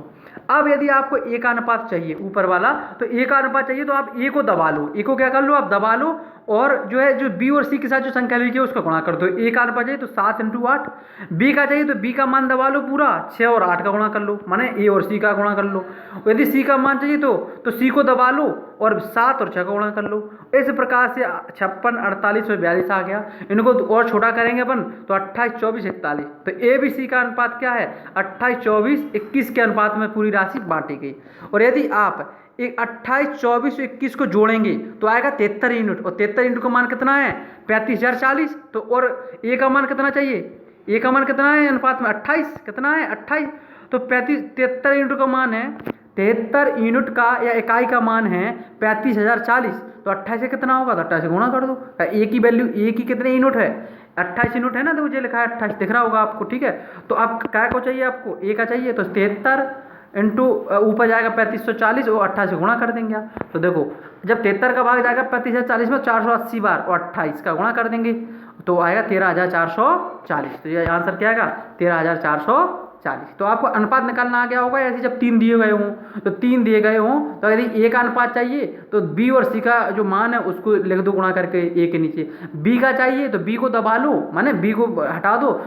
अब यदि आपको A का अनुपात चाहिए, ऊपर वाला, तो A का अनुपात चाहिए तो आप A को दबा लो, A को क्या कर लो? आप दबा लो, और जो है जो B और C के साथ जो संख्या लिखी है उसका गुणा कर दो। A का अनुपात चाहिए तो 7 इंटू 8, B का चाहिए तो B का मान दबा लो पूरा, 6 और 8 का गुणा कर लो, माने A और C का गुणा कर लो। यदि C का मान चाहिए तो C को दबा लो और 7 और 6 का गुणा कर लो। इस प्रकार से 56, 48 और 42 आ गया। इनको और छोटा करेंगे अपन तो 28, 24, 41। तो A B C का अनुपात क्या है? 28, 24, 21 के अनुपात में पूरी राशि बांटी गई। और यदि आप 28, 24, 21 को जोड़ेंगे तो आएगा 73 यूनिट, और 73 यूनिट का मान कितना है? 35,040। तो और A का मान कितना चाहिए? A का मान कितना है अनुपात में? 28। कितना है? 28। तो 73 यूनिट का मान है, 73 यूनिट का या इकाई का मान है 35,040। तो 28 से कितना होगा? तो 28 से गुणा कर दो। A की वैल्यू, A की कितने यूनिट है? 28 यूनिट है ना, तो मुझे लिखा है 28, दिख रहा होगा आपको, ठीक है। तो अब क्या को चाहिए आपको? A का चाहिए, तो 73 इंटू ऊपर जाएगा 3540 और 28 से गुणा कर देंगे आप। तो देखो जब 73 का भाग जाएगा 35,040 में 480 बार और 28 का गुणा कर देंगे तो आएगा 13,440। तो ये आंसर क्या आएगा? 13,440। तो आपको अनुपात निकालना आ गया होगा। ऐसे जब 3 दिए गए हों तो 3 दिए गए हों तो यदि A का अनुपात चाहिए तो B और C का जो मान है उसको लिख दो गुणा करके A के नीचे। B का चाहिए तो B को दबा लो, माने B को हटा दो,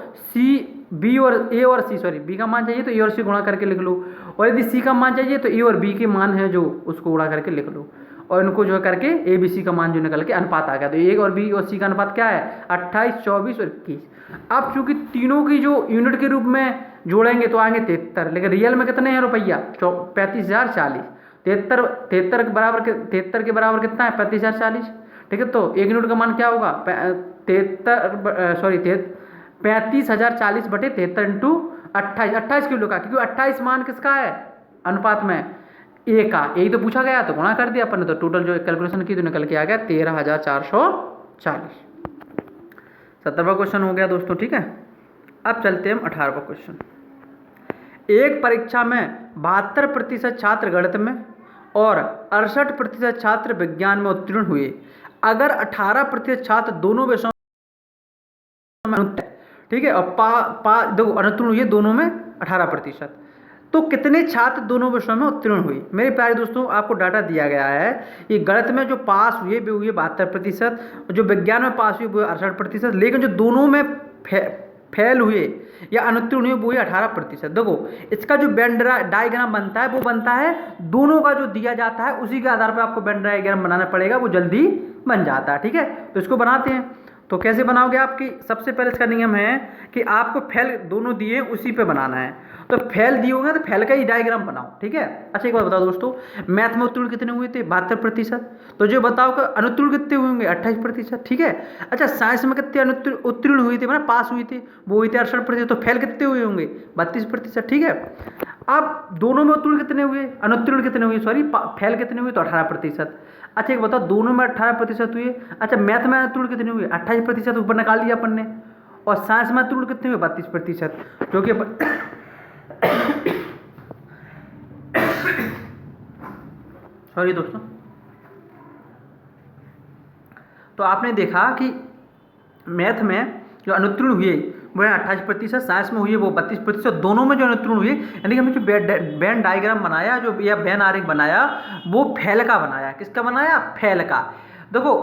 B का मान चाहिए तो A और C गुणा करके लिख लो। और यदि C का मान चाहिए तो A और B के मान है जो उसको गुणा करके लिख लो, और इनको जो करके A B C का मान जो निकल के अनुपात आ गया। तो A और B और C का अनुपात क्या है? 28, 24 और 21। अब चूंकि तीनों की जो यूनिट के रूप में जोड़ेंगे तो आएंगे 73, लेकिन रियल में कितने हैं रुपया? 35,040। 73 के बराबर कितना है? 35,040, ठीक है। तो 1 यूनिट का मान क्या होगा, 35,040 बटे 73 इंटू 28 किलो का, क्योंकि 28 मान किसका है अनुपात में ए का, यही तो पूछा गया तो गुणा कर दिया अपन ने, तो टोटल जो कैलकुलेशन की तो निकल के आ गया 13,440। 17वां क्वेश्चन हो गया दोस्तों, ठीक है। अब चलते हैं हम 18वां क्वेश्चन। एक परीक्षा में 72% छात्र गणित में और 68% छात्र विज्ञान में उत्तीर्ण हुए। अगर 18% छात्र दोनों विषयों में, ठीक है, और देखो अनुत्तीर्ण हुए दोनों में 18%, तो कितने छात्र दोनों विषयों में उत्तीर्ण हुए। मेरे प्यारे दोस्तों, आपको डाटा दिया गया है, ये गणित में जो पास हुए वे हुए 72%, जो विज्ञान में पास हुए वो 68%, लेकिन जो दोनों में फेल हुए या अनुत्तीर्ण हुए वो हुए 18%। देखो इसका जो वेन डायग्राम बनता है वो बनता है दोनों का जो दिया जाता है उसी के आधार पर आपको वेन डायग्राम बनाना पड़ेगा, वो जल्दी बन जाता है, ठीक है। तो इसको बनाते हैं। तो कैसे बनाओगे, आपकी सबसे पहले इसका नियम है कि आपको फेल दोनों दिए उसी पे बनाना है। तो फेल दिए होंगे तो फेल का ही डायग्राम बनाओ, ठीक है। अच्छा एक बात बताओ दोस्तों, मैथ में उत्तीर्ण कितने हुए थे 72%, तो जो बताओ कि अनुत्तीर्ण कितने हुए होंगे 28%, ठीक है। अच्छा साइंस में कितने उत्तीर्ण हुए थे, मतलब पास हुए थे, वो हुए थे 68%, तो फेल कितने हुए होंगे 32%, ठीक है। अब दोनों में उत्तीर्ण कितने हुए, अनुत्तीर्ण कितने हुए, सॉरी फेल कितने हुए, तो 18%। अच्छा एक बताओ दोनों में 18% हुए। अच्छा मैथ में उत्तीर्ण कितने हुए 28%, ऊपर निकाल दिया अपन ने, और साइंस में उत्तीर्ण कितने हुए 32%, क्योंकि सॉरी दोस्तों। तो आपने देखा कि मैथ में जो अनुत्तीर्ण हुए वो है 28%, साइंस में हुए वो 32%, दोनों में जो अनुत्तीर्ण हुए, यानी कि हमने जो वेन डायग्राम बनाया जो या वेन आरेख बनाया वो फेल का बनाया। किसका बनाया, फेल का। देखो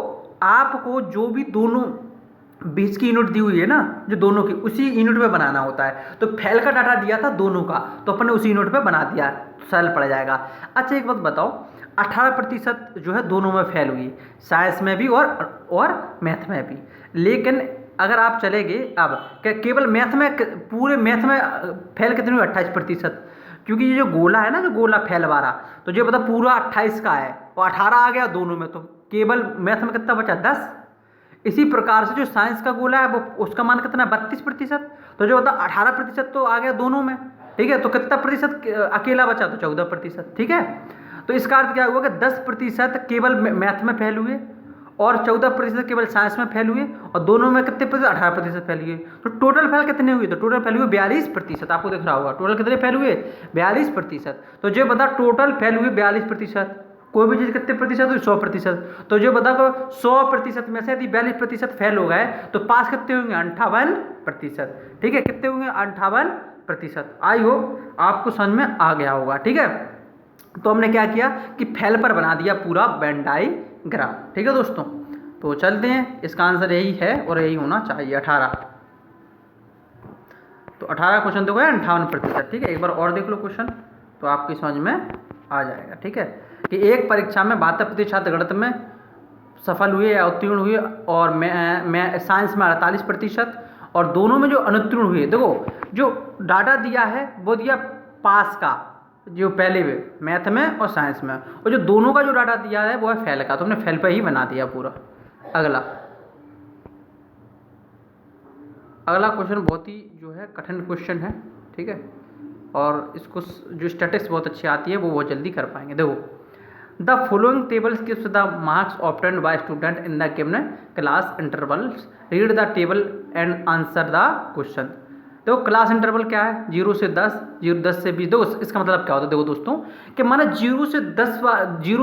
आपको जो भी दोनों बीच की यूनिट दी हुई है ना, जो दोनों की उसी यूनिट पे बनाना होता है। तो फेल का डाटा दिया था दोनों का, तो अपन ने उसी यूनिट पे बना दिया, तो सरल पड़ जाएगा। अच्छा एक बात बताओ, 18% जो है दोनों में फेल हुई, साइंस में भी और मैथ में भी। लेकिन अगर आप चले गए अब केवल मैथ में, पूरे मैथ में फेल कितने हुए 28%, क्योंकि ये जो गोला है ना, जो गोला फेल वाला, तो जो पता पूरा 28 का है और 18 आ गया दोनों में, तो केवल मैथ में कितना बचा 10। इसी प्रकार से जो साइंस का गोला है वो उसका मान कितना 32%, तो जो होता 18% तो आ गया दोनों में, ठीक है। तो कितना प्रतिशत अकेला बचा, तो 14%, ठीक है। तो इसका अर्थ क्या हुआ कि 10% केवल मैथ में फेल हुए और 14% केवल साइंस में फेल हुए, और दोनों में कितने प्रतिशत 18% फेल हुए। तो टोटल फेल कितने हुए, तो टोटल फेल हुए 42%। आपको दिख रहा होगा टोटल कितने फेल हुए 42%। तो जो बता टोटल फेल हुए 42%, कोई भी चीज़ कितने प्रतिशत हुई 100%। तो जो बता 100% में से यदि 42% फेल हो गए तो पास कितने होंगे 58%, ठीक है। कितने होंगे 58%। आई होप आपको समझ में आ गया होगा, ठीक है। तो हमने क्या किया कि फेल पर बना दिया पूरा वेन डायग्राम, ठीक है दोस्तों। तो चलते हैं, इसका आंसर यही है और यही होना चाहिए 18। तो 18 क्वेश्चन तो गया 58%, ठीक है। एक बार और देख लो क्वेश्चन तो आपकी समझ में आ जाएगा, ठीक है। कि एक परीक्षा में 72% छात्र गणित में सफल हुए या उत्तीर्ण हुए और मैं साइंस में 48%, और दोनों में जो अनुत्तीर्ण हुए, देखो जो डाटा दिया है वो दिया पास का, जो पहले में मैथ में और साइंस में, और जो दोनों का जो डाटा दिया है वो है फेल का, तो हमने फेल पे ही बना दिया पूरा। अगला क्वेश्चन बहुत ही जो है कठिन क्वेश्चन है, ठीक है। और इसको जो स्टैटिस्टिक्स बहुत अच्छी आती है वो बहुत जल्दी कर पाएंगे। देखो the following tables gives the marks obtained by student in the given class intervals, read the table and answer the question. देखो क्लास इंटरवल क्या है 0 से 10, 10 से 20। देखो इसका मतलब क्या होता है, देखो दोस्तों कि माना 0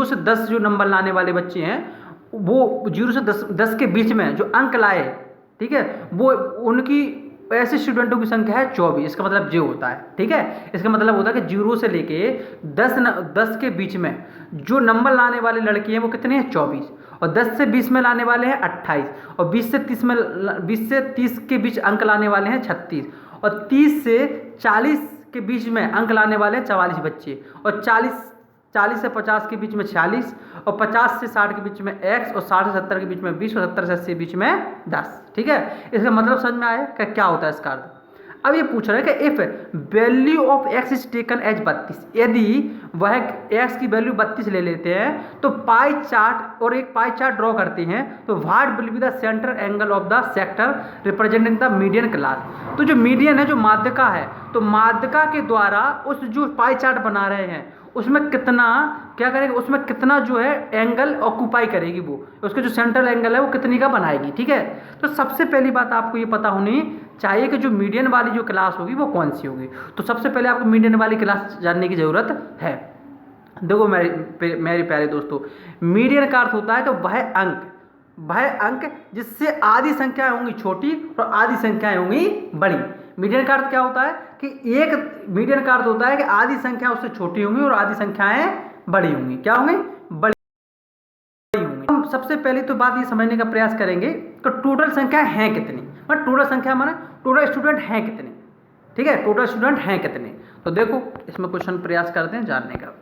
से 10 जो नंबर लाने वाले बच्चे हैं वो 0 से 10 के बीच में जो अंक लाए, ठीक है, वो उनकी ऐसे स्टूडेंटों की संख्या है 24। इसका मतलब जो होता है, ठीक है, इसका मतलब होता है कि 0 से लेके 10 के बीच में जो नंबर लाने वाले लड़के हैं वो कितने हैं 24, और 10 से 20 में लाने वाले हैं 28, और 20 से 30 के बीच अंक लाने वाले हैं 36, और 30 से 40 के बीच में अंक लाने वाले हैं 44 बच्चे, और 40 से 50 के बीच में 46, और 50 से 60 के बीच में x, और 60 से 70 के बीच में 20, और 70 से 80 के बीच में 10, ठीक है। इसका मतलब समझ में आया कि क्या होता है इसका अर्थ। अब ये पूछ रहा है कि if value of x is taken as 32, यदि वह एक्स की वैल्यू 32 ले लेते हैं तो पाई चार्ट और एक पाई चार्ट ड्रॉ करते हैं, तो what will be the centre angle of the sector representing the median class. तो जो मीडियन है, जो माध्यिका है, तो माध्यिका के द्वारा उस जो पाई चार्ट बना रहे हैं उसमें कितना क्या करेगी, उसमें कितना जो है एंगल ऑक्यूपाई करेगी, वो उसके जो सेंट्रल एंगल है वो कितनी का बनाएगी। ठीक है, तो सबसे पहली बात आपको ये पता होनी चाहिए कि जो मीडियन वाली जो क्लास होगी वो कौन सी होगी। तो सबसे पहले आपको मीडियन वाली क्लास जानने की ज़रूरत है। देखो मेरे प्यारे दोस्तों, मीडियन का अर्थ होता है कि वह अंक जिससे आधी संख्याएं होंगी छोटी और आधी संख्याएं होंगी बड़ी। मीडियन का अर्थ क्या होता है कि मीडियन का अर्थ होता है कि आधी संख्या उससे छोटी होंगी और आधी संख्याएं बड़ी होंगी। क्या होंगी? बड़ी होंगी। हम सबसे पहले तो बात ये समझने का प्रयास करेंगे कि टोटल संख्या है कितनी। मतलब टोटल संख्या माने टोटल स्टूडेंट हैं कितने। ठीक है, टोटल स्टूडेंट हैं कितने। तो देखो इसमें क्वेश्चन प्रयास करते हैं जानने का।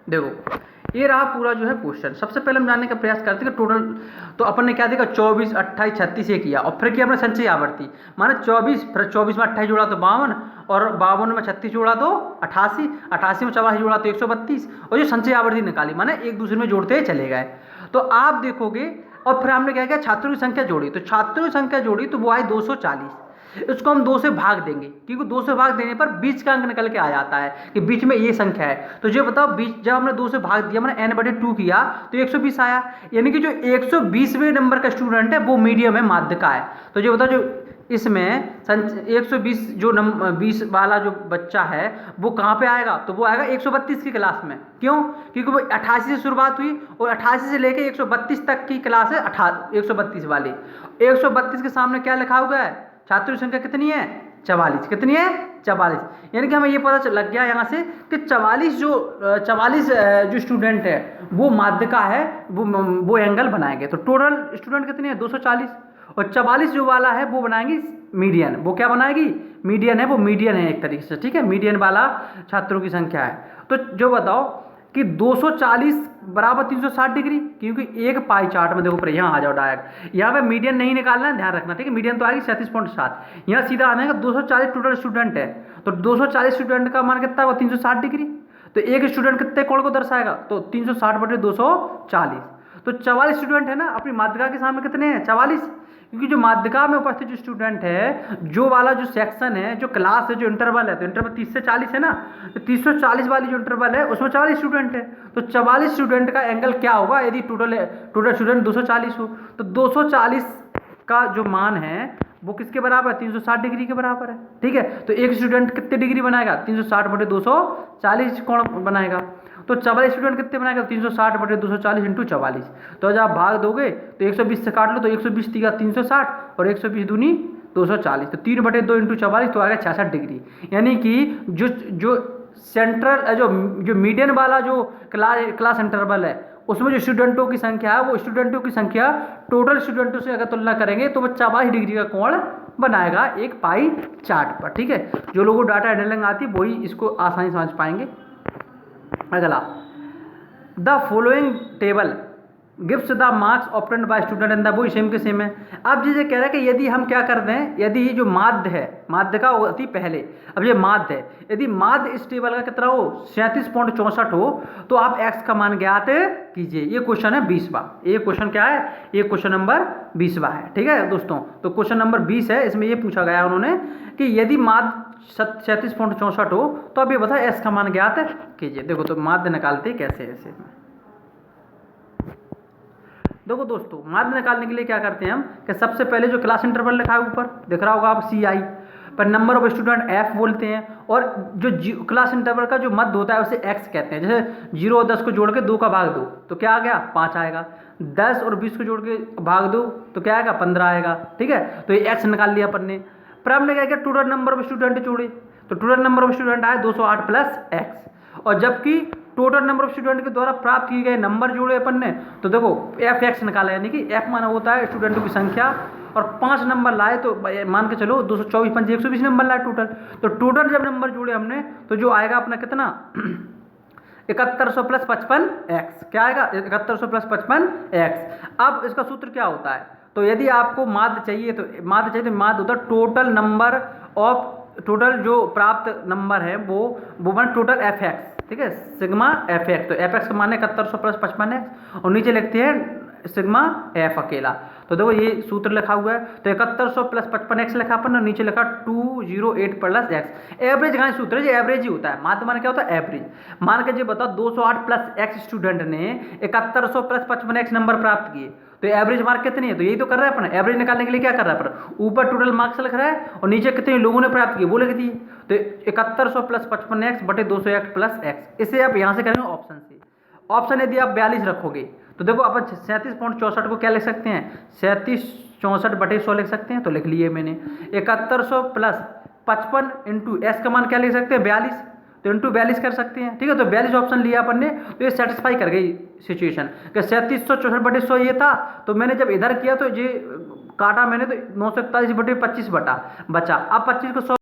देखो ये रहा पूरा जो है क्वेश्चन। सबसे पहले हम जानने का प्रयास करते हैं कि टोटल, तो अपन ने क्या देखा 24, 28, 36 ये किया और फिर किया अपने संचय आवर्ती, माने 24, फिर 24 में 28 जोड़ा तो 52 और 52 में 36 जोड़ा तो 88, 88 में 84 जोड़ा तो 132 और जो संचय आवर्ती निकाली माने एक दूसरे में जोड़ते चले गए। तो आप देखोगे और फिर हमने क्या किया, छात्रों की संख्या जोड़ी, तो छात्रों की संख्या जोड़ी तो वो आई 240। इसको हम 2 से भाग देंगे क्योंकि 2 से भाग देने पर बीच का अंक निकल के आ जाता है कि बीच में ये संख्या है। तो जो बताओ बीच, जब हमने 2 से भाग दिया मैंने n/2 किया तो 120 आया, यानी कि जो 120वें नंबर का स्टूडेंट है वो मीडियम है, माध्यिका है। तो जो बताओ जो इसमें 120 जो 20 वाला जो बच्चा है वो कहाँ पे आएगा, तो वो आएगा 132 की क्लास में। क्यों? क्योंकि वो 88 से शुरुआत हुई और 88 से लेके 132 तक की क्लास है 132 वाली। 132 के सामने क्या लिखा हुआ है, छात्रों की संख्या कितनी है 44। कितनी है 44, यानी कि हमें ये पता लग गया यहाँ से कि 44 जो स्टूडेंट है वो माध्यिका है, वो एंगल बनाएंगे। तो टोटल स्टूडेंट कितनी है 240 और 44 जो वाला है वो बनाएंगी मीडियन। वो क्या बनाएगी? मीडियन है, वो मीडियन है एक तरीके से। ठीक है, मीडियन वाला छात्रों की संख्या है। तो जो बताओ कि 240 बराबर 360 डिग्री, क्योंकि एक पाई चार्ट में देखो पर यहाँ आ जाओ डायरेक्ट, यहाँ पे मीडियन नहीं निकालना है, ध्यान रखना। ठीक है, मीडियन तो आएगी 37.7, यहाँ सीधा आना है 240 टोटल स्टूडेंट है। तो 240 स्टूडेंट का मान कितना होगा 360 डिग्री। तो एक स्टूडेंट कितने कोण को दर्शाएगा, तो 360/240। तो 44 स्टूडेंट है ना, अपनी माध्यिका के सामने कितने हैं 44, क्योंकि जो माध्यिका में उपस्थित जो स्टूडेंट है, जो वाला जो सेक्शन है, जो क्लास है, जो इंटरवल है, तो इंटरवल 30 से 40 है ना, तो 30 से 40 वाली जो इंटरवल है उसमें 44 स्टूडेंट है। तो 44 स्टूडेंट का एंगल क्या होगा यदि टोटल स्टूडेंट 240 हो, तो 240 का जो मान है वो किसके बराबर है 360 डिग्री के बराबर है। ठीक है, तो एक स्टूडेंट कितने डिग्री बनाएगा 360/240 कोण बनाएगा। तो 44 स्टूडेंट कितने बनाएगा 360/240 × 44। तो जब आप भाग दोगे तो 120 से काट लो, तो 120 तीगा 360 और 120 दूनी 240, तो 3/2 × 44 तो आएगा 66 डिग्री। यानी कि जो सेंट्रल जो मीडियन वाला जो क्लास इंटरवल है उसमें जो स्टूडेंटों की संख्या है, वो स्टूडेंटों की संख्या टोटल स्टूडेंटों से अगर तुलना करेंगे तो वो 44 डिग्री का कोण बनाएगा एक पाई चार्ट पर। ठीक है, जो लोगों को डाटा हैंडलिंग आती है वही इसको आसानी समझ पाएंगे। अगला, the following table gives the marks obtained by student in the, वो सेम के सेम है। अब जैसे कह रहा है कि यदि हम क्या कर दें, यदि जो माध्य है, माध्यिका होती पहले, अब ये माध्य है, यदि माध्य इस टेबल का कितना हो 37.64 हो तो आप x का मान ज्ञात कीजिए। ये क्वेश्चन है 20वां। ये क्वेश्चन क्या है, ये क्वेश्चन नंबर 20वां है। ठीक है दोस्तों, तो क्वेश्चन नंबर 20 है, इसमें ये पूछा गया उन्होंने कि यदि माध्य 37.64 हो तो अब ये बताओ x का मान ज्ञात कीजिए। देखो तो माध्य निकालते कैसे ऐसे। देखो दोस्तों, माध्य निकालने के लिए क्या करते हैं हम कि सबसे पहले जो क्लास इंटरवल लिखा है ऊपर दिख रहा होगा आप CI पर नंबर ऑफ स्टूडेंट F बोलते हैं, और जो क्लास इंटरवल का जो मध्य होता है उसे X कहते हैं। जैसे 0 और 10 को जोड़ के 2 का भाग दो तो क्या आ गया 5 आएगा, 10 और 20 को जोड़ के भाग दो तो क्या आएगा 15 आएगा। ठीक है, तो ये X निकाल लिया अपन ने। पर हमने क्या किया टोटल नंबर ऑफ स्टूडेंट जोड़े, तो टोटल नंबर ऑफ स्टूडेंट आए 208 + X, और जबकि टोटल नंबर ऑफ स्टूडेंट के द्वारा प्राप्त किए गए नंबर जोड़े अपन ने, तो देखो FX निकाला, यानी कि F माना होता है स्टूडेंटों की संख्या, और 5 नंबर लाए तो मान के चलो 224 × 5 120 नंबर लाए टोटल। तो टोटल जब नंबर जोड़े हमने तो जो आएगा अपना कितना 7100 + 55x, क्या आएगा 7100 + 55x। अब इसका सूत्र क्या होता है, तो यदि आपको माध्य चाहिए तो माध्य होता है टोटल नंबर ऑफ, टोटल जो प्राप्त नंबर है वो मान टोटल एफ एक्स, ठीक है, सिग्मा एफ एक्स। तो एफ एक्स का मान है 7100 प्लस 55x, और नीचे लिखते हैं सिग्मा एफ अकेला। तो देखो ये सूत्र लिखा हुआ है, तो 7100 प्लस 55x लिखा अपन, और नीचे लिखा 208 प्लस x। एवरेज का सूत्र है, एवरेज ही होता है। माध्य मान क्या होता है? एवरेज। मान के जो बताओ 208 प्लस x स्टूडेंट ने 7100 प्लस 55x नंबर प्राप्त किए, तो एवरेज मार्क कितनी है? तो यही तो कर रहा है अपन, एवरेज निकालने के लिए क्या कर रहा है अपन, ऊपर टोटल मार्क्स लिख रहा है और नीचे कितने लोगों ने प्राप्त किए वो लिख दिए। तो 7100 प्लस 55x बटे 208 प्लस x, इसे आप यहाँ से करेंगे ऑप्शन से। ऑप्शन यदि आप 42 रखोगे तो देखो अपन 37.64 को क्या लिख सकते हैं, 3764 बटे 100 लिख सकते हैं, तो लिख लिए मैंने। 7100 प्लस 55 इंटू एस का मान क्या लिख सकते हैं, 42, तो इंटू 42 कर सकते हैं, ठीक है। तो 42 ऑप्शन लिया अपन ने, तो ये सेटिस्फाई कर गई सिचुएशन कि 3764 बटे 100 ये था। तो मैंने जब इधर किया तो ये काटा मैंने, तो 941 बटे 25 बचा। अब 25 को 100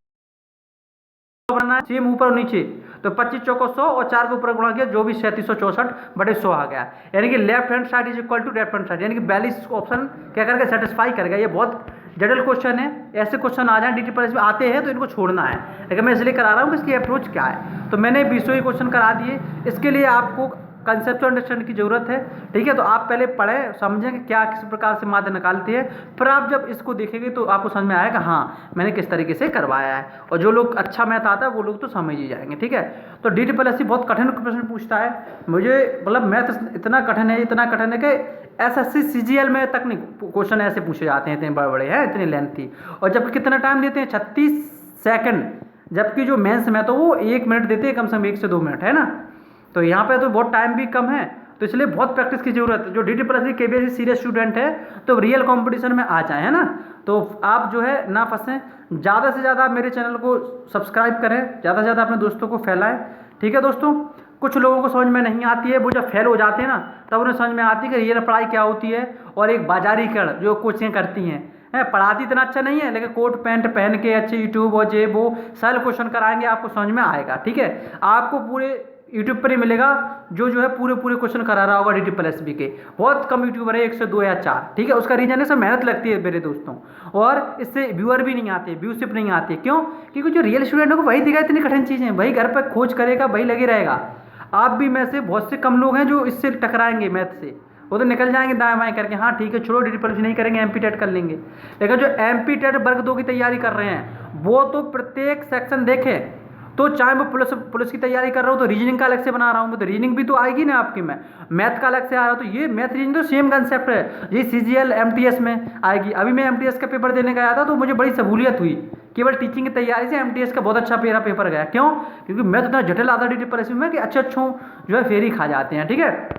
बनाना है, सेम ऊपर और नीचे, तो 25 चौको 100 और 4 के ऊपर गुणा किया, जो भी 3764 बटे 100 आ गया। यानी कि left hand side is equal to left hand side, यानी कि 42 ऑप्शन क्या करके सेटिस्फाई करेगा। ये बहुत जटिल क्वेश्चन है, ऐसे क्वेश्चन आ जाए DTPS में आते हैं तो इनको छोड़ना है, लेकिन मैं इसलिए करा रहा हूँ कि इसकी अप्रोच क्या है। तो मैंने 20 क्वेश्चन करा दिए, इसके लिए आपको कंसेप्चुअल अंडरस्टैंडिंग की जरूरत है, ठीक है। तो आप पहले पढ़ें, समझें कि क्या किस प्रकार से माध्य निकालते हैं, फिर आप जब इसको देखेंगे तो आपको समझ में आएगा हाँ मैंने किस तरीके से करवाया है। और जो लोग अच्छा मैथ आता है वो लोग तो समझ ही जाएंगे, ठीक है। तो DTPS बहुत कठिन प्रश्न पूछता है, मुझे मतलब मैथ इतना कठिन है कि SSC CGL में तक नहीं क्वेश्चन ऐसे पूछे जाते हैं, इतने बड़े बड़े हैं, इतनी लेंथी। और जबकि कितना टाइम देते हैं, 36 सेकंड, जबकि जो मेंस में तो वो 1 मिनट देते हैं, कम से कम 1 से 2 मिनट, है ना। तो यहाँ पे तो बहुत टाइम भी कम है, तो इसलिए बहुत प्रैक्टिस की जरूरत है। जो DTPS की KBSC सीरियस स्टूडेंट है तो रियल कंपटीशन में आ जाए, है ना। तो आप जो है ना फंसें, ज़्यादा से ज़्यादा मेरे चैनल को सब्सक्राइब करें, ज़्यादा से ज़्यादा अपने दोस्तों को फैलाएं, ठीक है दोस्तों। कुछ लोगों को समझ में नहीं आती है, वो जब फेल हो जाते हैं ना तब उन्हें समझ में आती है कि रियल पढ़ाई क्या होती है, और एक बाजारीकरण जो कोचिंग करती हैं पढ़ाती इतना अच्छा नहीं है, लेकिन कोट पैंट पहन के अच्छे यूट्यूब और जे वो सरल क्वेश्चन कराएंगे, आपको समझ में आएगा, ठीक है। आपको पूरे यूट्यूब पर ही मिलेगा जो है पूरे क्वेश्चन करा रहा होगा DTPS के। बहुत कम यूट्यूबर है, 1 से 2 या 4, ठीक है। उसका रीजन है सब मेहनत लगती है मेरे दोस्तों, और इससे व्यूअर भी नहीं आते, व्यूशिप नहीं आती। क्यों? क्योंकि जो रियल स्टूडेंट को वही दिखा इतनी कठिन चीज़ें, वही घर पर खोज करेगा, वही लगे रहेगा। आप भी में से बहुत से कम लोग हैं जो इससे टकराएंगे मैथ से, वो तो निकल जाएंगे दाएं बाएं करके, हाँ ठीक है छोड़ो DTPS नहीं करेंगे, MP टेट कर लेंगे। लेकिन जो MP टेट वर्ग 2 की तैयारी कर रहे हैं वो तो प्रत्येक सेक्शन देखें, तो चाहे मैं पुलिस की तैयारी कर रहा हूँ तो रीजनिंग का अलग से बना रहा हूँ, तो रीजनिंग भी तो आएगी ना आपकी में, मैथ का अलग से आ रहा है, तो ये मैथ रीजनिंग तो सेम कंसेप्ट है, ये CGL MTS में आएगी। अभी मैं MTS का पेपर देने गया था तो मुझे बड़ी सहूलियत हुई, केवल टीचिंग की तैयारी से MTS का बहुत अच्छा मेरा पेपर गया। क्यों? क्योंकि मैथ इतना जटिल आता DTPS में कि अच्छे जो है फेरी खा जाते हैं, ठीक है।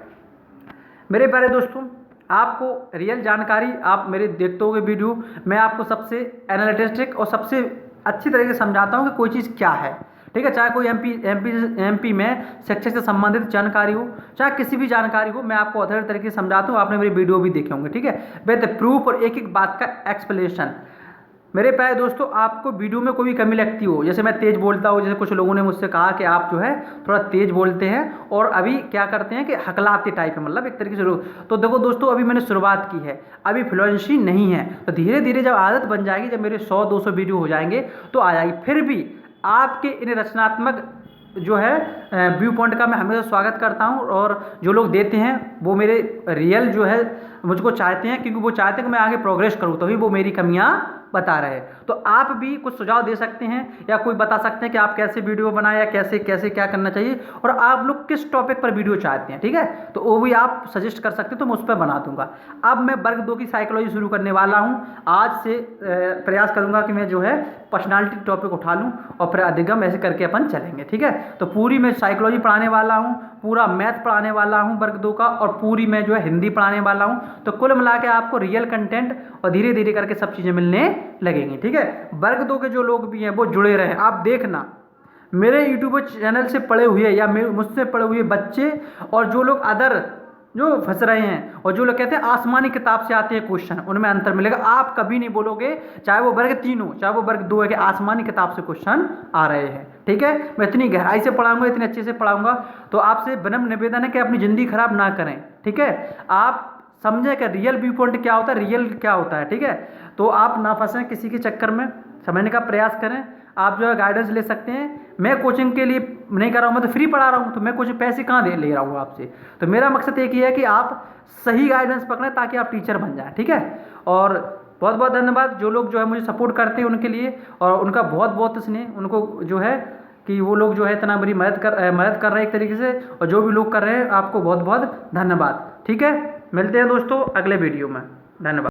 मेरे प्यारे दोस्तों, आपको रियल जानकारी आप मेरे देखते होंगे वीडियो, मैं आपको सबसे एनालिटिस्टिक और सबसे अच्छी तरीके से समझाता हूँ कि कोई चीज़ क्या है, ठीक है। चाहे कोई MP में शिक्षा से संबंधित जानकारी हो, चाहे किसी भी जानकारी हो, मैं आपको अथॉरिटी तरीके से समझाता हूँ। आपने मेरी वीडियो भी देखे होंगे, ठीक है, विद प्रूफ और एक एक बात का एक्सप्लेनेशन। मेरे प्यारे दोस्तों, आपको वीडियो में कोई भी कमी लगती हो, जैसे मैं तेज़ बोलता हूँ, जैसे कुछ लोगों ने मुझसे कहा कि आप जो है थोड़ा तेज़ बोलते हैं और अभी क्या करते हैं कि हकलाते टाइप है, मतलब एक तरीके से तो देखो दोस्तों, अभी मैंने शुरुआत की है, अभी फ्लुएंसी नहीं है, तो धीरे धीरे जब आदत बन जाएगी, जब मेरे 100-200 वीडियो हो जाएंगे तो आ जाएगी। फिर भी आपके इन रचनात्मक जो है व्यू पॉइंट का मैं हमेशा स्वागत करता हूं, और जो लोग देते हैं वो मेरे रियल जो है मुझको चाहते हैं, क्योंकि वो चाहते हैं कि मैं आगे प्रोग्रेस करूं, तभी वो मेरी कमियां बता रहे हैं। तो आप भी कुछ सुझाव दे सकते हैं या कोई बता सकते हैं कि आप कैसे वीडियो बनाएं या कैसे कैसे क्या करना चाहिए, और आप लोग किस टॉपिक पर वीडियो चाहते हैं, ठीक है। तो वो भी आप सजेस्ट कर सकते हैं, तो मैं उस पर बना दूंगा। अब मैं वर्ग 2 की साइकोलॉजी शुरू करने वाला हूं। आज से प्रयास करूंगा कि मैं जो है पर्सनालिटी टॉपिक उठा लूं और फिर अधिगम ऐसे करके अपन चलेंगे, ठीक है। तो पूरी मैं साइकोलॉजी पढ़ाने वाला हूं, पूरा मैथ पढ़ाने वाला हूं वर्ग 2 का, और पूरी मैं जो है हिंदी पढ़ाने वाला हूं। तो कुल मिला के आपको रियल कंटेंट और धीरे धीरे करके सब चीज़ें मिलने लगेंगी, ठीक है। वर्ग 2 के जो लोग भी हैं वो जुड़े रहे। आप देखना मेरे यूट्यूब चैनल से पढ़े हुए या मुझसे पढ़े हुए बच्चे, और जो लोग अदर जो फंस रहे हैं, और जो लोग कहते हैं आसमानी किताब से आते हैं क्वेश्चन, उनमें अंतर मिलेगा। आप कभी नहीं बोलोगे, चाहे वो वर्ग 3 हो चाहे वो वर्ग 2 है, कि आसमानी किताब से क्वेश्चन आ रहे हैं, ठीक है। मैं इतनी गहराई से पढ़ाऊंगा, इतने अच्छे से पढ़ाऊंगा, तो आपसे विनम्र निवेदन है कि अपनी ज़िंदगी खराब ना करें, ठीक है। आप समझे कि रियल व्यू पॉइंट क्या होता है, रियल क्या होता है, ठीक है। तो आप ना फंसें किसी के चक्कर में, समझने का प्रयास करें। आप जो है गाइडेंस ले सकते हैं। मैं कोचिंग के लिए नहीं कर रहा हूँ, मैं तो फ्री पढ़ा रहा हूँ, तो मैं कुछ पैसे कहाँ दे ले रहा हूँ आपसे। तो मेरा मकसद एक ही है कि आप सही गाइडेंस पकड़ें ताकि आप टीचर बन जाएं, ठीक है। और बहुत बहुत धन्यवाद जो लोग जो है मुझे सपोर्ट करते हैं उनके लिए, और उनका बहुत बहुत स्नेह उनको जो है कि वो लोग जो है इतना मेरी मदद कर रहे हैं एक तरीके से, और जो भी लोग कर रहे हैं आपको बहुत बहुत धन्यवाद, ठीक है। मिलते हैं दोस्तों अगले वीडियो में, धन्यवाद।